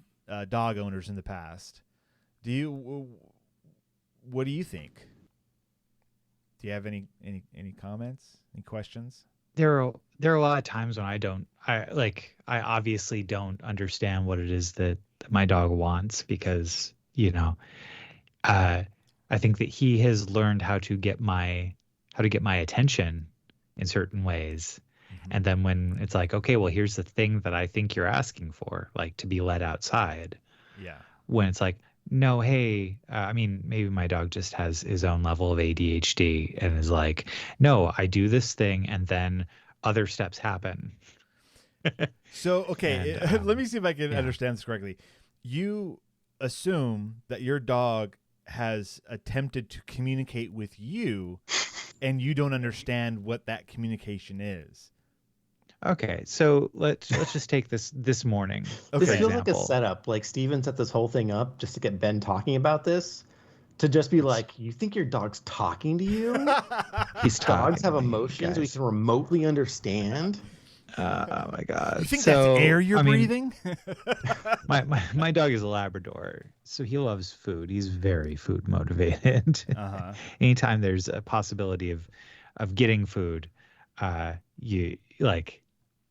dog owners in the past. What do you think? Do you have any comments, any questions? There are a lot of times when I obviously don't understand what it is that my dog wants, because I think that he has learned how to get my attention in certain ways. Mm-hmm. And then when it's like, okay, well, here's the thing that I think you're asking for, like to be let outside. Yeah. When it's like, no, hey, maybe my dog just has his own level of ADHD and is like, no, I do this thing and then other steps happen. So, okay, and, let me see if I can understand this correctly. You assume that your dog has attempted to communicate with you and you don't understand what that communication is. Okay, so let's just take this morning. Okay. This feels like a setup. Like Steven set this whole thing up just to get Ben talking about this, to just be like, you think your dog's talking to you? Dogs have emotions we can remotely understand. Oh my God! You think that's air you're breathing? My dog is a Labrador, so he loves food. He's very food motivated. Uh-huh. Anytime there's a possibility of getting food,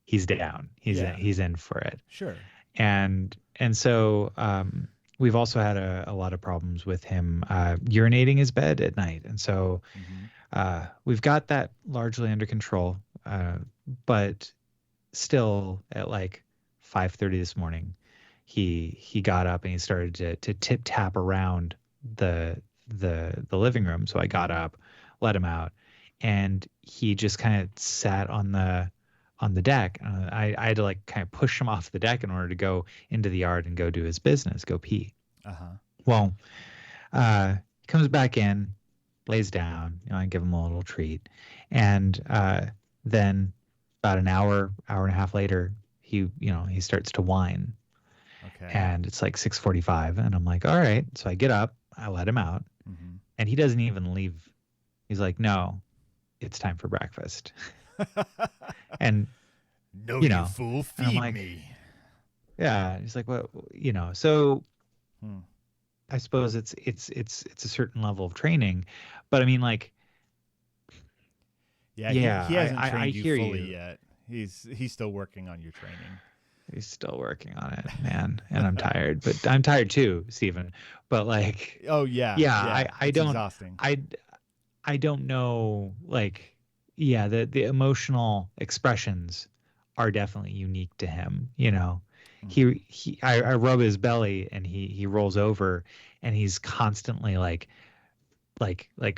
he's down. He's in for it. Sure. And so we've also had a lot of problems with him urinating his bed at night, and so we've got that largely under control. But still, at like 5:30 this morning, he got up and he started to tip tap around the living room. So I got up, let him out, and he just kind of sat on the deck. I had to like kind of push him off the deck in order to go into the yard and go do his business, go pee. Well, he comes back in, lays down, I give him a little treat. And then about an hour and a half later, he starts to whine. Okay. And it's like 6:45 and I'm like, all right. So I get up, I let him out, and he doesn't even leave. He's like, no, it's time for breakfast. And no, you fool, feed me. Yeah, he's like, well, so I suppose it's a certain level of training, but I mean, like, he hasn't trained you fully yet. He's still working on your training. He's still working on it, man. And I'm tired, but I'm tired too, Stephen. But like, oh yeah, I don't, exhausting. I don't know, like, yeah, the emotional expressions are definitely unique to him. I rub his belly and he rolls over and he's constantly like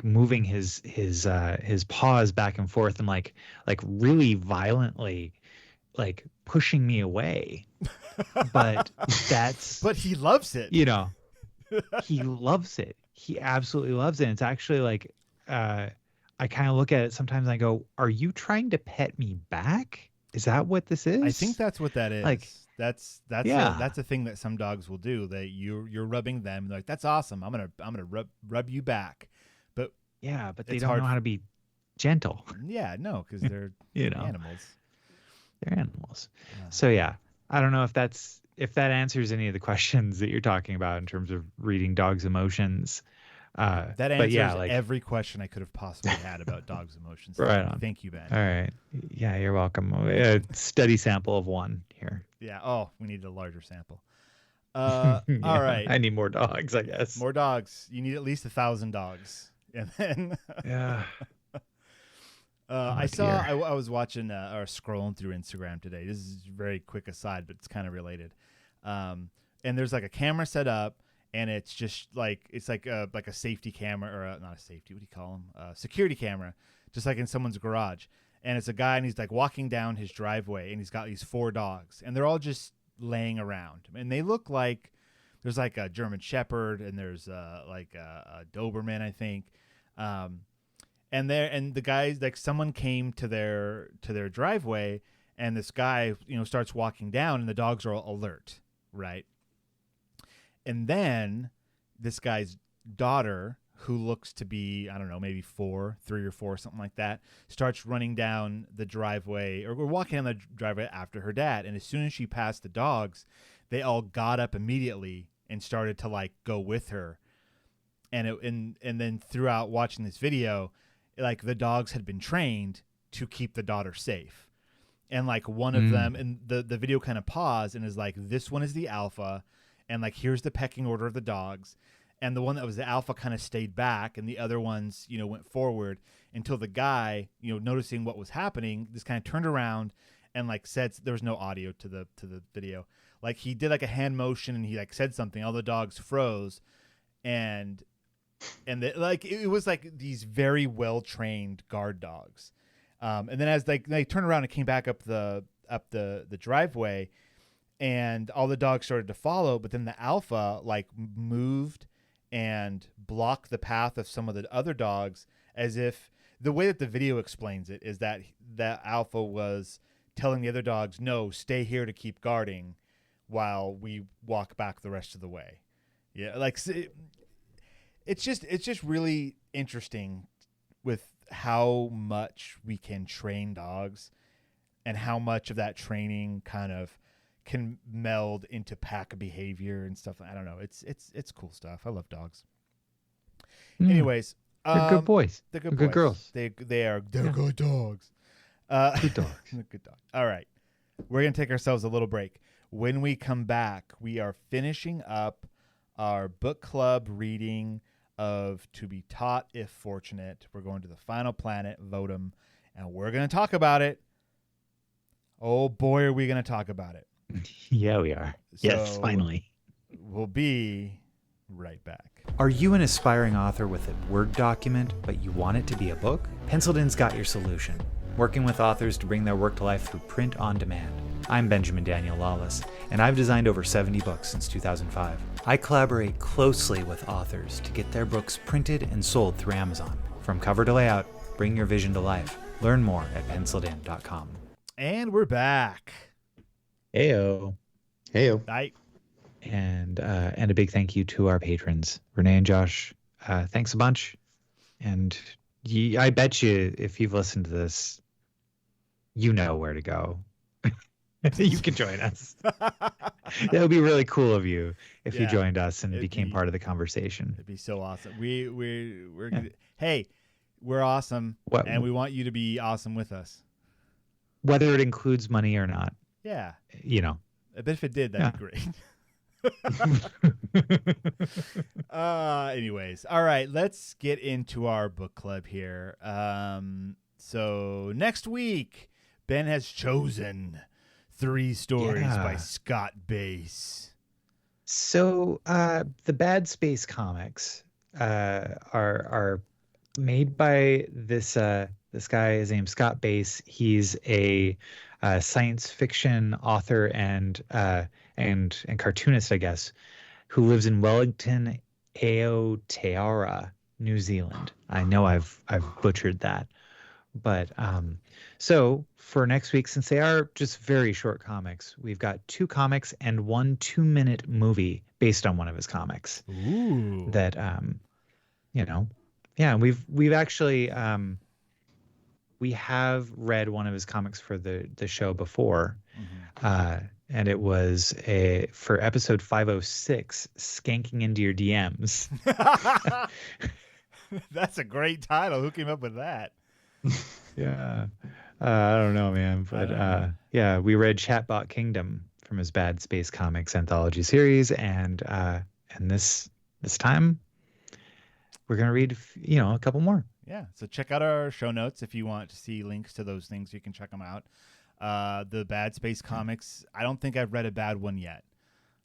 moving his paws back and forth and like really violently like pushing me away. But but he loves it. He loves it. He absolutely loves it. And it's actually like, I kind of look at it sometimes and I go, are you trying to pet me back? Is that what this is? I think that's what that is. Like, that's a thing that some dogs will do. That you're rubbing them. They're like, that's awesome. I'm gonna rub you back. But but they don't know how to be gentle. Yeah, no, because they're animals. They're animals. So yeah, I don't know if that answers any of the questions that you're talking about in terms of reading dogs' emotions. That answers every question I could have possibly had about dogs' emotions. Right on. Thank you, Ben. All right. Yeah, you're welcome. A steady sample of one here. Yeah. Oh, we need a larger sample. All right. I need more dogs, I guess. More dogs. You need at least 1,000 dogs. And then yeah. I was watching or scrolling through Instagram today. This is a very quick aside, but it's kind of related. And there's like a camera set up. And it's just like a safety camera or not a safety. What do you call them? Security camera, just like in someone's garage. And it's a guy, and he's like walking down his driveway, and he's got these 4 dogs, and they're all just laying around, and they look like there's like a German Shepherd, and there's like a Doberman, I think. And the guys, like, someone came to their driveway, and this guy starts walking down, and the dogs are all alert, right? And then this guy's daughter, who looks to be, I don't know, maybe 3 or 4, something like that, starts running down the driveway, or we're walking down the driveway after her dad. And as soon as she passed the dogs, they all got up immediately and started to like go with her. And then throughout watching this video, like the dogs had been trained to keep the daughter safe. And like one of them, and the video kind of paused and is like, this one is the alpha. And like, here's the pecking order of the dogs. And the one that was the alpha kind of stayed back, and the other ones, went forward until the guy, noticing what was happening, just kind of turned around and like said, there was no audio to the video. Like he did like a hand motion and he like said something. All the dogs froze, and it was like these very well trained guard dogs. And then as they turned around and came back up the driveway, and all the dogs started to follow, but then the alpha like moved and blocked the path of some of the other dogs, as if the way that the video explains it is that the alpha was telling the other dogs, no, stay here to keep guarding while we walk back the rest of the way. Yeah. Like it's just really interesting with how much we can train dogs and how much of that training kind of can meld into pack behavior and stuff. I don't know. It's cool stuff. I love dogs. Anyways, they're good boys. They're good girls. They're good dogs. Good dogs. Good dog. All right. We're going to take ourselves a little break. When we come back, we are finishing up our book club reading of To Be Taught If Fortunate. We're going to the final planet, Votum, and we're going to talk about it. Oh boy, are we going to talk about it. Yeah, we are. Yes, finally. We'll be right back. Are you an aspiring author with a Word document, but you want it to be a book? Penciled In's got your solution. Working with authors to bring their work to life through print on demand. I'm Benjamin Daniel Lawless, and I've designed over 70 books since 2005. I collaborate closely with authors to get their books printed and sold through Amazon. From cover to layout, bring your vision to life. Learn more at penciledin.com. And we're back. Heyo. Bye. And a big thank you to our patrons, Renee and Josh. Thanks a bunch. And I bet you, if you've listened to this, you know where to go. You can join us. That would be really cool of you if you joined us and became part of the conversation. It'd be so awesome. We're hey, we're awesome, and we want you to be awesome with us. Whether it includes money or not. Yeah. I bet if it did, that'd be great. Anyways, all right, let's get into our book club here. So next week, Ben has chosen 3 stories by Scott Bass. So the Bad Space comics are made by this guy. His name's Scott Bass. He's a science fiction author and cartoonist, I guess, who lives in Wellington, Aotearoa, New Zealand. I know I've butchered that, but so for next week, since they are just very short comics, we've got 2 comics and 1 2-minute movie based on one of his comics. Ooh. That yeah, we've actually we have read one of his comics for the show before. And it was for episode 506, Skanking Into Your DMs. That's a great title. Who came up with that? Yeah. I don't know, man. But yeah, we read Chatbot Kingdom from his Bad Space Comics anthology series. And this time we're going to read, a couple more. Yeah. So check out our show notes if you want to see links to those things. You can check them out. The Bad Space Comics, I don't think I've read a bad one yet.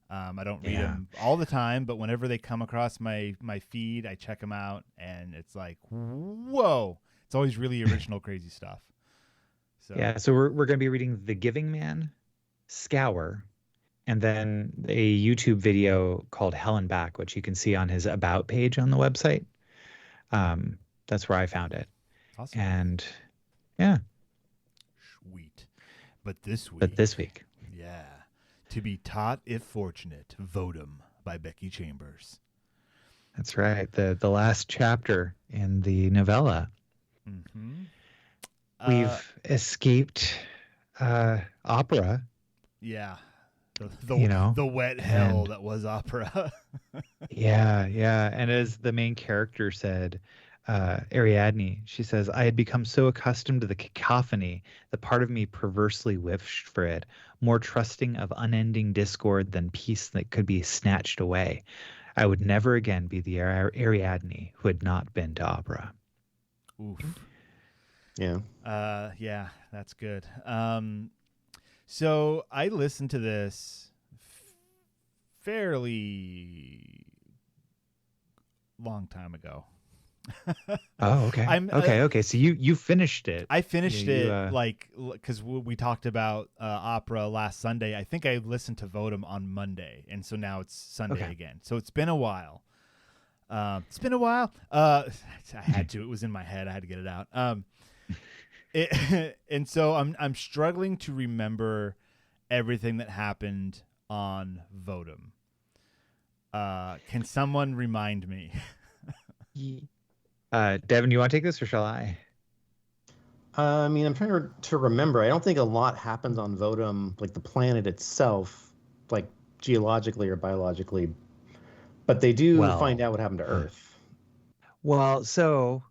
I don't read them all the time, but whenever they come across my feed, I check them out, and it's like, whoa. It's always really original, crazy stuff. So yeah, so we're going to be reading The Giving Man, Scour, and then a YouTube video called Hell and Back, which you can see on his About page on the website. That's where I found it. Awesome. And yeah. Sweet. But this week. Yeah. To be Taught If Fortunate, Votum by Becky Chambers. That's right. The last chapter in the novella. Mm-hmm. We've escaped opera. Yeah. The wet hell that was opera. Yeah. And as the main character said, Ariadne, she says, I had become so accustomed to the cacophony, the part of me perversely wished for it, more trusting of unending discord than peace that could be snatched away. I would never again be the Ariadne who had not been to opera. Oof. Yeah. Yeah, that's good. So I listened to this fairly long time ago. Oh, okay. Okay. So you finished it. I finished it because we talked about opera last Sunday. I think I listened to Votum on Monday, and so now it's Sunday again. So it's been a while. I had to. It was in my head. I had to get it out. And so I'm struggling to remember everything that happened on Votum. Can someone remind me? Devon, you want to take this or shall I? I mean, I'm trying to remember. I don't think a lot happens on Votum, like the planet itself, like geologically or biologically, but they do find out what happened to Earth. Well, so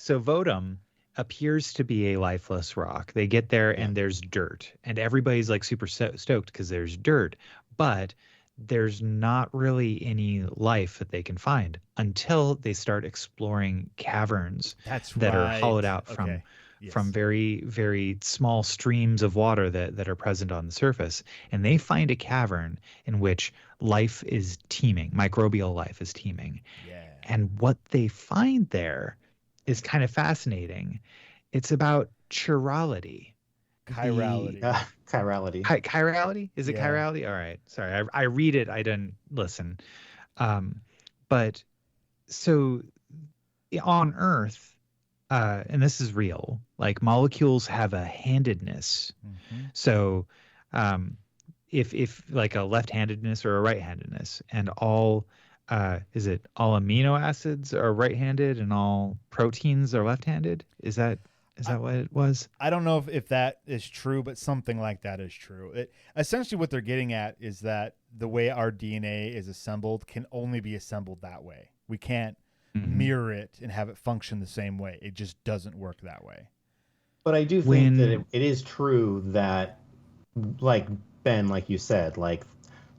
Votum appears to be a lifeless rock. They get there and there's dirt, and everybody's like super stoked because there's dirt, but there's not really any life that they can find until they start exploring caverns that are hollowed out from very, very small streams of water that are present on the surface. And they find a cavern in which life is teeming, microbial life is teeming. Yeah. And what they find there is kind of fascinating. It's about chirality. Chirality. Chirality? Is it chirality? All right. Sorry. I read it. I didn't listen. But so on Earth, and this is real, like molecules have a handedness. Mm-hmm. So if like a left-handedness or a right-handedness, and all amino acids are right-handed and all proteins are left-handed? Is that what it was? I don't know if that is true, but something like that is true. Essentially what they're getting at is that the way our DNA is assembled can only be assembled that way. We can't mirror it and have it function the same way. It just doesn't work that way. But I do think that it is true that, like Ben, like you said, like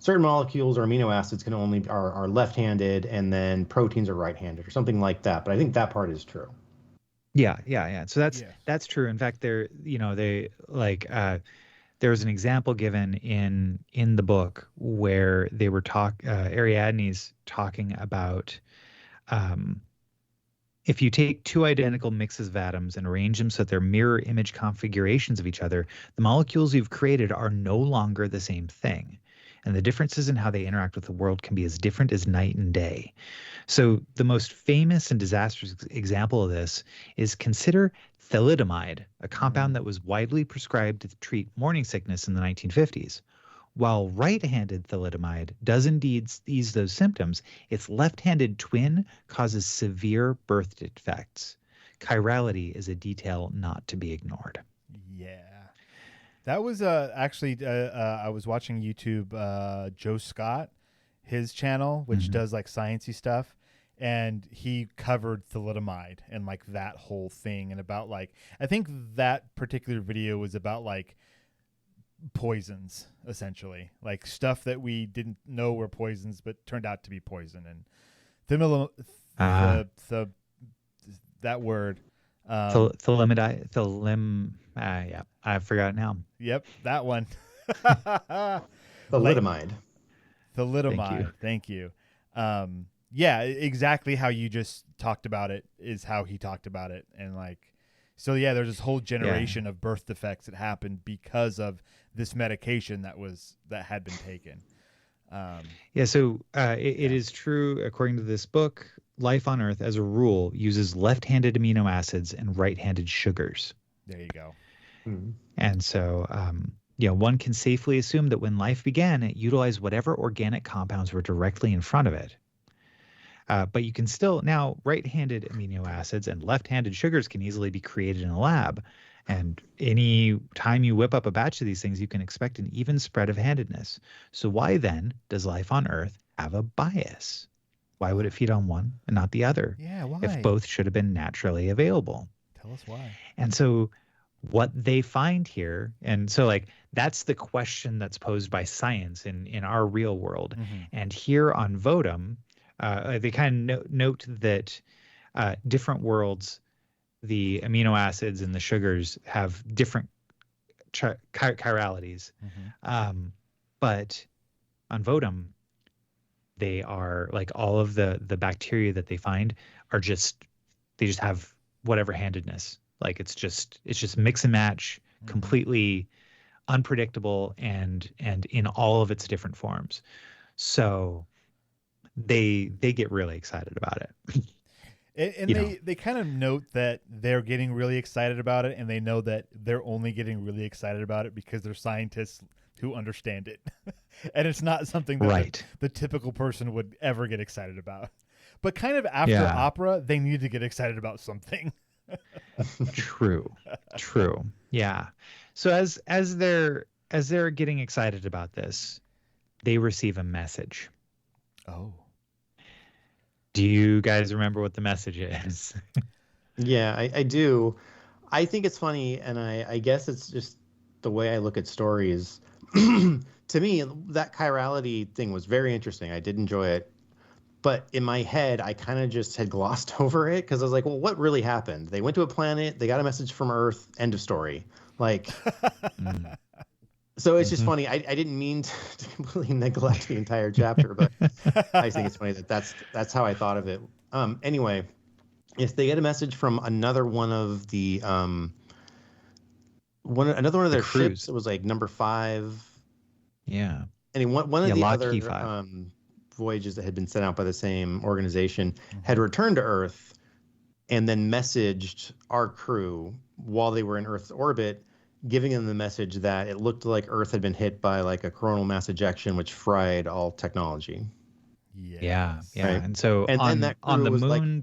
certain molecules or amino acids can only are left-handed, and then proteins are right-handed or something like that. But I think that part is true. Yeah. So that's true. In fact, there was an example given in the book where they were Ariadne's talking about If you take two identical mixes of atoms and arrange them so they're mirror image configurations of each other, the molecules you've created are no longer the same thing. And the differences in how they interact with the world can be as different as night and day. So the most famous and disastrous example of this is, consider thalidomide, a compound that was widely prescribed to treat morning sickness in the 1950s. While right-handed thalidomide does indeed ease those symptoms, its left-handed twin causes severe birth defects. Chirality is a detail not to be ignored. Yeah. That was actually, I was watching YouTube, Joe Scott, his channel, which does like sciencey stuff. And he covered thalidomide and like that whole thing, and about like, I think that particular video was about like poisons, essentially, like stuff that we didn't know were poisons but turned out to be poison. And that word, yeah, I forgot now. Yep, that one. Thalidomide. Thank you. Yeah, exactly how you just talked about it is how he talked about it. And like, so yeah, there's this whole generation of birth defects that happened because of this medication that had been taken. It is true, according to this book, life on Earth as a rule uses left-handed amino acids and right-handed sugars. There you go. And so one can safely assume that when life began, it utilized whatever organic compounds were directly in front of it. But you can still, now, right-handed amino acids and left-handed sugars can easily be created in a lab. And any time you whip up a batch of these things, you can expect an even spread of handedness. So why then does life on Earth have a bias? Why would it feed on one and not the other? Yeah, why? If both should have been naturally available. Tell us why. And so what they find here, and so like that's the question that's posed by science in our real world. And here on Votum, they kind of note that different worlds, the amino acids and the sugars have different chiralities. But on Votum, they are like all of the bacteria that they find are they just have whatever handedness. Like it's just mix and match, completely unpredictable and in all of its different forms. So they get really excited about it. And they kind of note that they're getting really excited about it, and they know that they're only getting really excited about it because they're scientists who understand it. And it's not something that the typical person would ever get excited about. But kind of after opera, they need to get excited about something. True. Yeah. So as they're getting excited about this, they receive a message. Oh. Do you guys remember what the message is? Yeah, I do. I think it's funny, and I guess it's just the way I look at stories. To me, that chirality thing was very interesting. I did enjoy it. But in my head, I kind of just had glossed over it because I was like, well, what really happened? They went to a planet, they got a message from Earth, end of story. Like, so it's just funny. I didn't mean to completely neglect the entire chapter, but I think it's funny that's how I thought of it. Anyway, if they get a message from another one of the another one of their ships, it was like number 5. Yeah. And one of the other voyages that had been sent out by the same organization had returned to Earth and then messaged our crew while they were in Earth's orbit, giving them the message that it looked like Earth had been hit by like a coronal mass ejection, which fried all technology. Yes. Yeah. Right? And so on the moon,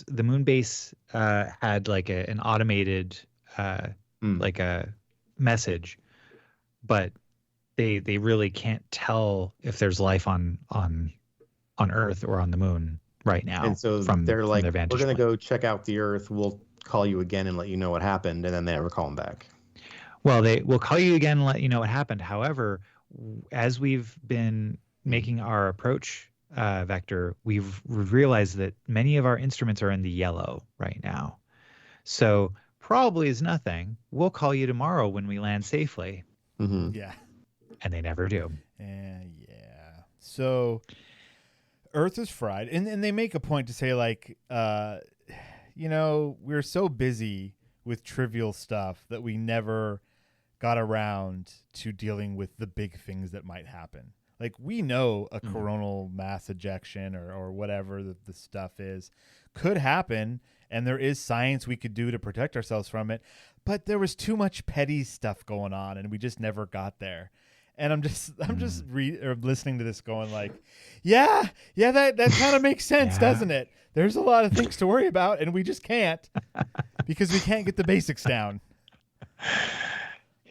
the moon base had like an automated like a message, but they really can't tell if there's life on Earth or on the moon right now. And so they're like, we're going to go check out the Earth. We'll call you again and let you know what happened. And then they never call them back. Well, they will call you again and let you know what happened. However, as we've been making our approach vector, we've realized that many of our instruments are in the yellow right now. So probably is nothing. We'll call you tomorrow when we land safely. Yeah. And they never do. Yeah. So Earth is fried, and they make a point to say like, we're so busy with trivial stuff that we never got around to dealing with the big things that might happen. Like, we know a coronal mass ejection or whatever the stuff is could happen, and there is science we could do to protect ourselves from it, but there was too much petty stuff going on, and we just never got there. And I'm just listening to this going like, yeah, that kind of makes sense, doesn't it? There's a lot of things to worry about, and we just can't because we can't get the basics down.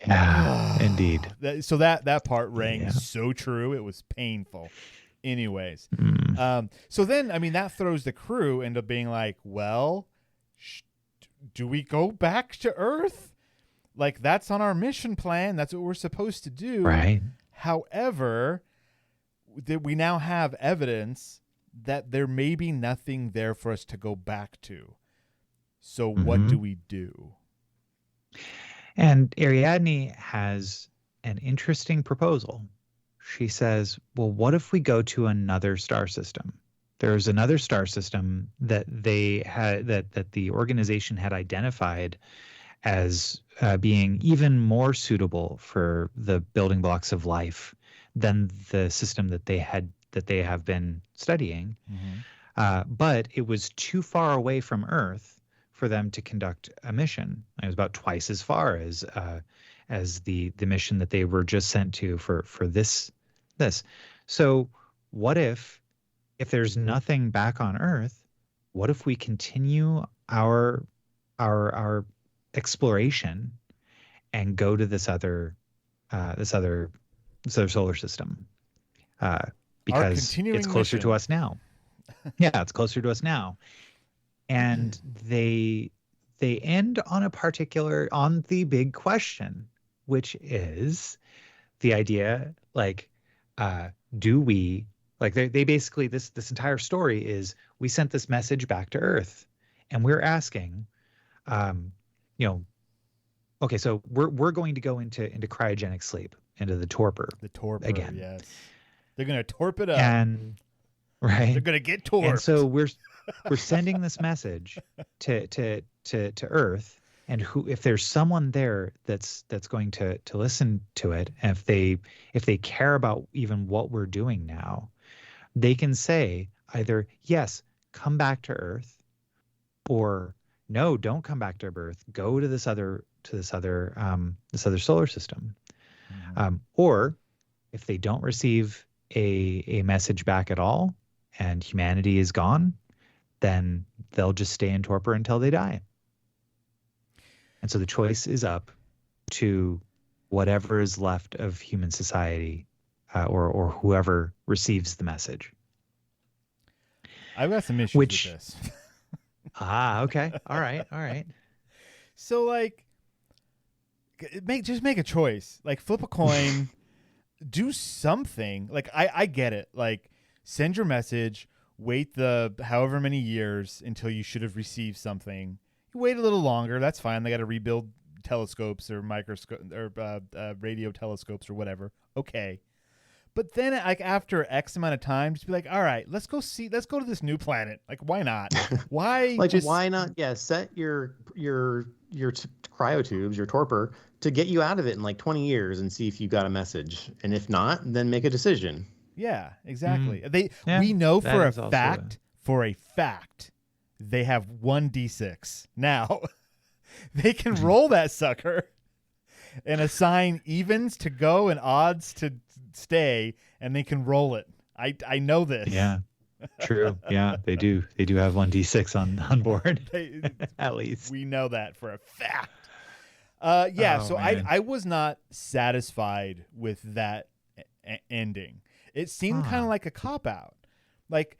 Yeah, indeed. So that part rang so true. It was painful. Anyways, so then, I mean, that throws the crew into being like, well, do we go back to Earth? Like, that's on our mission plan. That's what we're supposed to do. Right. However, we now have evidence that there may be nothing there for us to go back to. So what do we do? And Ariadne has an interesting proposal. She says, well, what if we go to another star system? There's another star system that they had that the organization had identified as being even more suitable for the building blocks of life than the system that they have been studying. But it was too far away from Earth for them to conduct a mission. It was about twice as far as the mission that they were just sent to for this. So what if there's nothing back on Earth, what if we continue our exploration and go to this other solar system? Because it's closer to us now. Yeah, it's closer to us now. And they end on the big question, which is the idea, like, do we, like, they basically, this entire story is, we sent this message back to Earth, and we're asking, okay, so we're going to go into cryogenic sleep, into the torpor. The torpor again. Yes. They're going to torp it up. And right. They're going to get torped. And so we're sending this message to Earth, and if there's someone there that's going to listen to it, and if they care about even what we're doing now, they can say either, yes, come back to Earth, or no, don't come back to Earth, go to this other solar system. Or if they don't receive a message back at all and humanity is gone, then they'll just stay in torpor until they die. And so the choice is up to whatever is left of human society, or whoever receives the message. I've got some issues with this. Okay. All right. So, like, just make a choice. Like, flip a coin, do something. Like, I get it. Like, send your message, wait the however many years until you should have received something. You wait a little longer. That's fine. They got to rebuild telescopes or microscope or radio telescopes or whatever. Okay. But then, like, after X amount of time, just be like, all right, let's go to this new planet. Like, why not? Why? Why not? Yeah. Set your cryotubes, your torpor, to get you out of it in like 20 years and see if you got a message. And if not, then make a decision. Yeah, exactly. We know for a fact, they have 1d6. Now, they can roll that sucker and assign evens to go and odds to stay, and they can roll it. I know this. Yeah, true. Yeah, they do. They do have 1d6 on board. At least we know that for a fact. I was not satisfied with that ending. It seemed kind of like a cop out. Like,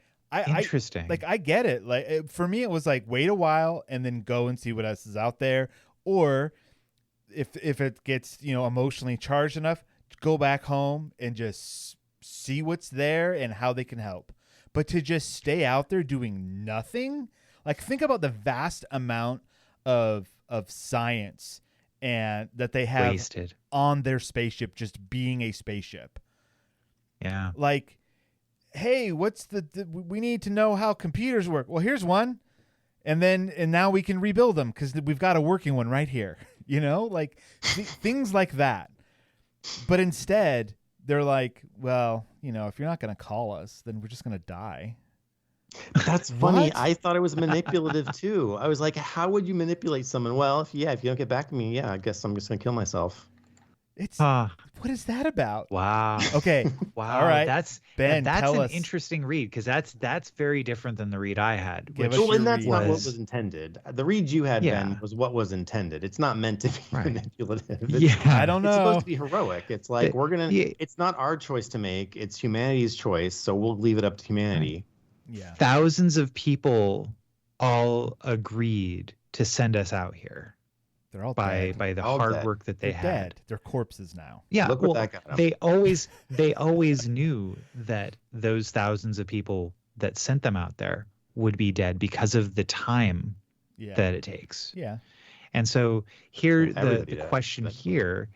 interesting. I get it. Like, for me, it was like, wait a while and then go and see what else is out there. Or if it gets, emotionally charged enough, go back home and just see what's there and how they can help. But to just stay out there doing nothing, like, think about the vast amount of science and that they have wasted on their spaceship, just being a spaceship. Yeah. Like, hey, what's we need to know how computers work. Well, here's one. And now we can rebuild them because we've got a working one right here, like things like that. But instead, they're like, well, if you're not going to call us, then we're just going to die. That's funny. What? I thought it was manipulative too. I was like, how would you manipulate someone? Well, if you don't get back to me, I guess I'm just going to kill myself. What is that about? Wow. Okay. Wow. All right. That's tell an us. interesting read because that's very different than the read I had. Give us Well, your and that's read. not what was intended. The read you had, Yeah. Ben, was what was intended. It's not meant to be Right. manipulative. Yeah. I don't know. It's supposed to be heroic. It's like Yeah. it's not our choice to make. It's humanity's choice. So we'll leave it up to humanity. Yeah. Thousands of people all agreed to send us out here They're all by dead. the All hard dead. work that they They're had. dead. They're corpses now. Yeah, Look what that got 'em. they always knew that those thousands of people that sent them out there would be dead because of the time Yeah. that it takes. Yeah. And so here Everybody the does. question That's here,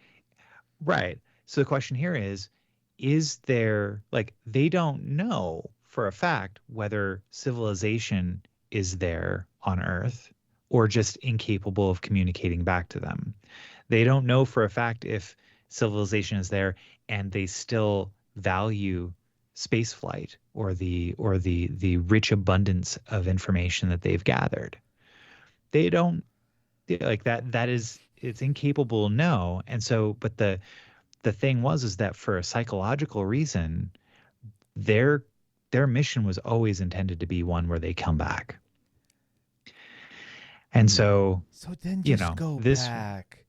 right? So the question here is there, like, they don't know for a fact whether civilization is there on Earth or just incapable of communicating back to them. They don't know for a fact if civilization is there and they still value space flight or the rich abundance of information that they've gathered. They don't, like, that is, it's incapable to know. And so, but the thing is that for a psychological reason, their mission was always intended to be one where they come back. And so then just go this- back.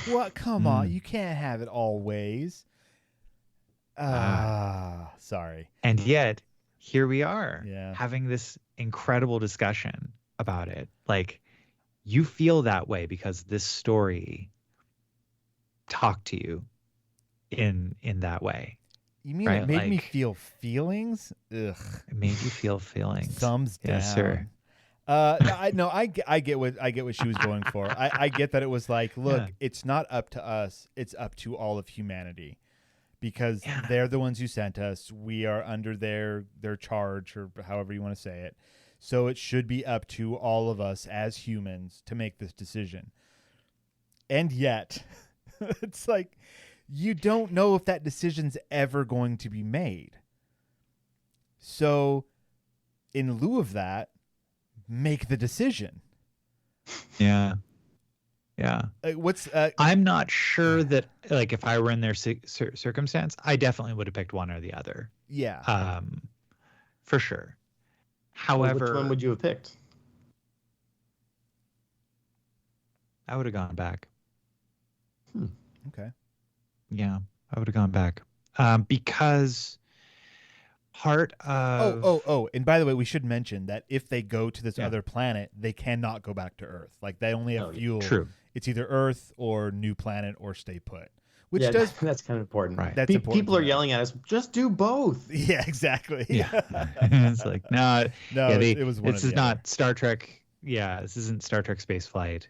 What? Come on. You can't have it always. Sorry. and yet here we are Yeah. having this incredible discussion about it. Like, you feel that way because this story talked to you in that way. You mean Right, it made me like- feel feelings? Ugh. It made you feel feelings. Thumbs down. Yes, sir. I get what she was going for. I get that it was like, look, Yeah. it's not up to us. It's up to all of humanity, because Yeah. they're the ones who sent us. We are under their charge, or however you want to say it. So it should be up to all of us as humans to make this decision. And yet, it's like, you don't know if that decision's ever going to be made. So in lieu of that, make the decision. Yeah. What's I'm not sure that, like, if I were in their circumstance, I definitely would have picked one or the other. yeah. For sure. Well, However, which one would you have picked? I would have gone back. Okay. Yeah, I would have gone back. Because part of And by the way, we should mention that if they go to this Yeah. other planet, they cannot go back to Earth. Like, they only have fuel. True. It's either Earth or new planet or stay put. Which Yeah, does that's kind of important. Right. That's important People to are know. yelling at us. Just do both. Yeah, exactly. Yeah. It's like, no, No, yeah, it was one this or is the not other. Star Trek. Yeah, this isn't Star Trek space flight.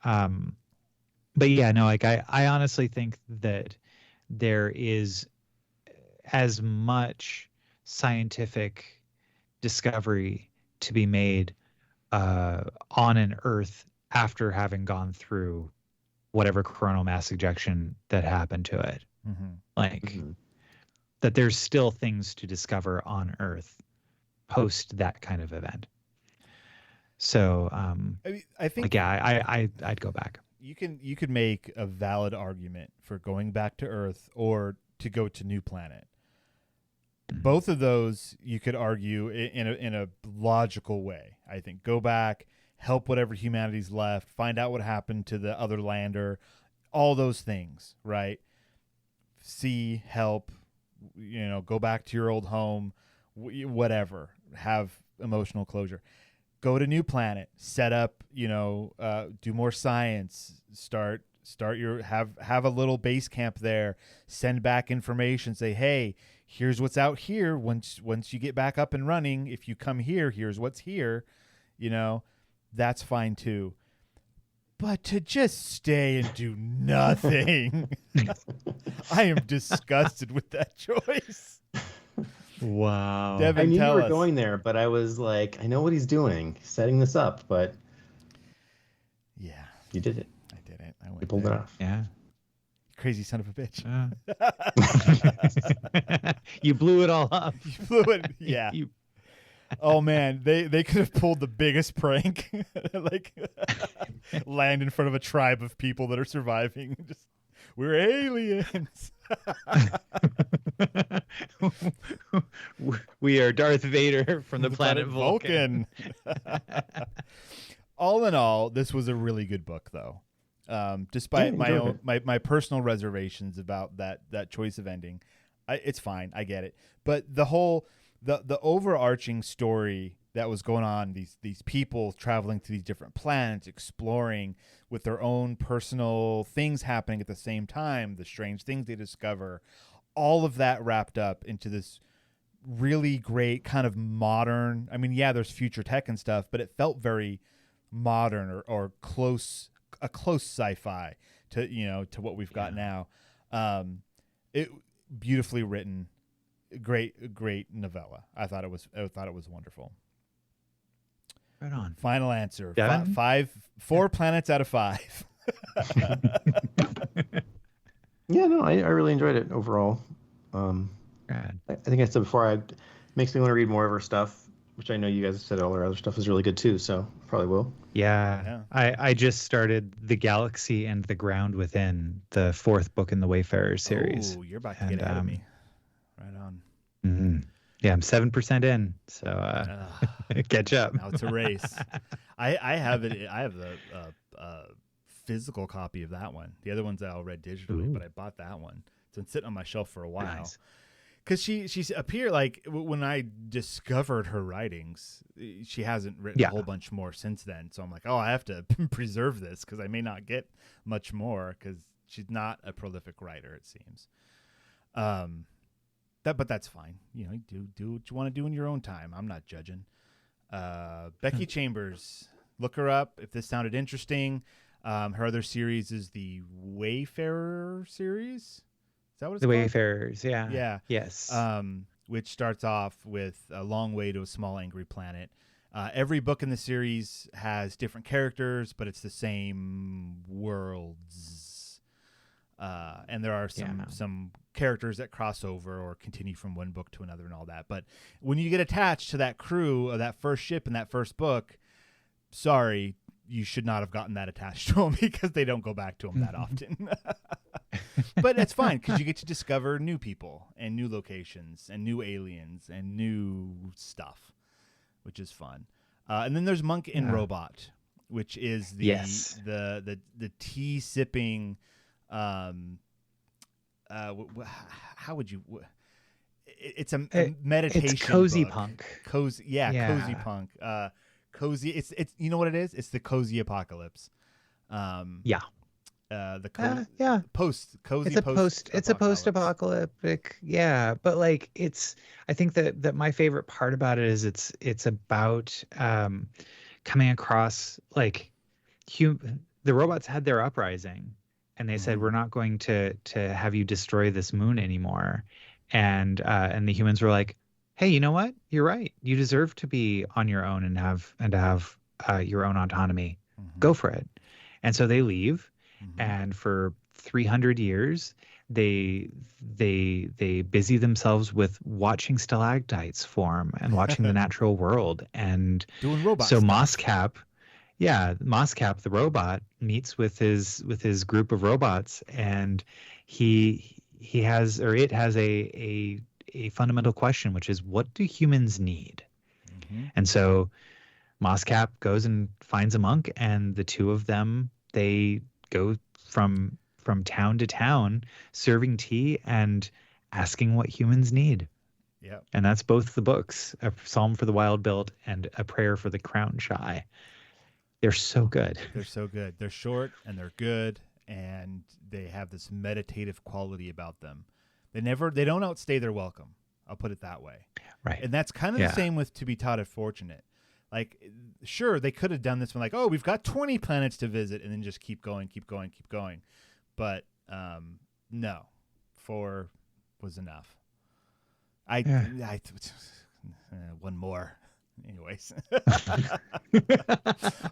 But yeah, no, like, I honestly think that there is as much scientific discovery to be made on an Earth after having gone through whatever coronal mass ejection that happened to it. Mhm. Like, Mhm. that there's still things to discover on Earth post that kind of event. So, I mean, I think like, yeah, I'd go back. you could make a valid argument for going back to Earth or to go to new planet. Both of those you could argue in a logical way. I think go back, help whatever humanity's left, find out what happened to the other lander, all those things, right? See, help, go back to your old home, whatever, have emotional closure. Go to new planet, set up, do more science, start your have a little base camp there, send back information, say, hey, here's what's out here. Once you get back up and running, if you come here, here's what's here, that's fine too. But to just stay and do nothing, I am disgusted with that choice. Wow. Devon, I knew you tell were us. going there, but I was like, I know what he's doing, setting this up, but Yeah, you did it. I did it. I went You pulled there. it off. Yeah. Crazy son of a bitch. You blew it all up. You flew it. Yeah. You- Oh man, they could have pulled the biggest prank, like land in front of a tribe of people that are surviving. Just, we're aliens. We are Darth Vader from the planet Vulcan. All in all, this was a really good book, though. Despite Yeah, enjoyed my personal reservations about that choice of ending, it's fine. I get it. But the whole the overarching story that was going on, these people traveling to these different planets, exploring with their own personal things happening at the same time, the strange things they discover, all of that wrapped up into this really great kind of modern. I mean, yeah, there's future tech and stuff, but it felt very modern or close sci-fi to what we've got now. It beautifully written, great novella. I thought it was wonderful. Right on. Final answer. Devon? 4 planets out of 5. Yeah, no, I really enjoyed it overall. Rad. I think I said before, it makes me want to read more of her stuff, which I know you guys have said all her other stuff is really good too, so probably will. Yeah. I just started The Galaxy and the Ground Within, the 4th book in the Wayfarer series. Oh, you're about to get ahead of me. Right on. Mm-hmm. Yeah, I'm 7% in, so catch up. Now it's a race. I have it. I have the physical copy of that one. The other ones I all read digitally, Ooh. but I bought that one. It's been sitting on my shelf for a while. Nice. Because she's appeared like when I discovered her writings, she hasn't written a whole bunch more since then. So I'm like, oh, I have to preserve this because I may not get much more because she's not a prolific writer, it seems. But that's fine. You know, do what you want to do in your own time. I'm not judging. Becky Chambers, look her up if this sounded interesting. Her other series is the Wayfarer series. Is that what it's The called? Wayfarers, yeah. Yeah. Yes. Which starts off with A Long Way to a Small Angry Planet. Every book in the series has different characters, but it's the same worlds. And there are some characters that cross over or continue from one book to another and all that. But when you get attached to that crew of that first ship in that first book, sorry, you should not have gotten that attached to them because they don't go back to them that often. But it's fine because you get to discover new people and new locations and new aliens and new stuff, which is fun. And then there's Monk and Robot, which is the tea sipping. How would you? It's a meditation. It's cozy book. punk. Cozy, cozy punk. Cozy. It's you know what it is? It's the cozy apocalypse. Post cozy. It's a post-apocalyptic. Yeah, but like I think that my favorite part about it is it's about coming across like the robots had their uprising. And they said, we're not going to have you destroy this moon anymore. And the humans were like, hey, you know what? You're right. You deserve to be on your own and have your own autonomy. Go for it. And so they leave. And for 300 years, they busy themselves with watching stalactites form and watching the natural world and doing robot so stuff. Moscap, the robot, meets with his group of robots, and it has a fundamental question, which is, what do humans need? And so Moscap goes and finds a monk, and the two of them, they go from town to town serving tea and asking what humans need. Yeah. And that's both the books, A Psalm for the Wild Built and A Prayer for the Crown Shy. They're so good. They're so good. They're short and they're good, and they have this meditative quality about them. They don't outstay their welcome. I'll put it that way. Right. And that's kind of the same with To Be Taught If Fortunate. Like, sure, they could have done this one like, oh, we've got 20 planets to visit, and then just keep going. But no, 4 was enough. One more. Anyways.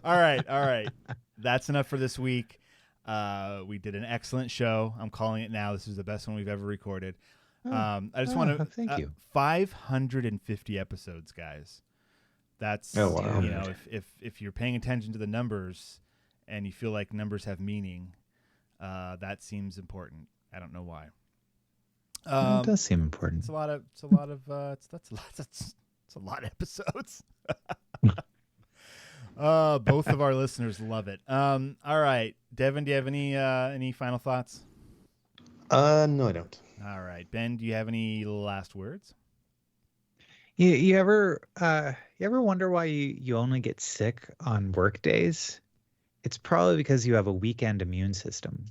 All right. That's enough for this week. We did an excellent show. I'm calling it now. This is the best one we've ever recorded. I just want to thank you. 550 episodes, guys. That's wow. If you're paying attention to the numbers and you feel like numbers have meaning, that seems important. I don't know why. It does seem important. It's a lot of episodes. Both of our listeners love it. All right, Devon, do you have any final thoughts? No, I don't. All right, Ben, do you have any last words? You ever wonder why you only get sick on work days? It's probably because you have a weekend immune system.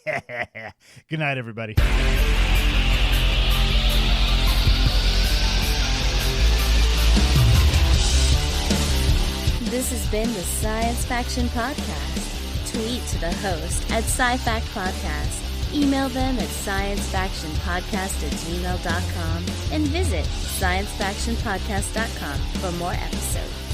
Good night, everybody. This has been the Science Faction Podcast. Tweet to the host at SciFact Podcast. Email them at sciencefactionpodcast@gmail.com and visit sciencefactionpodcast.com for more episodes.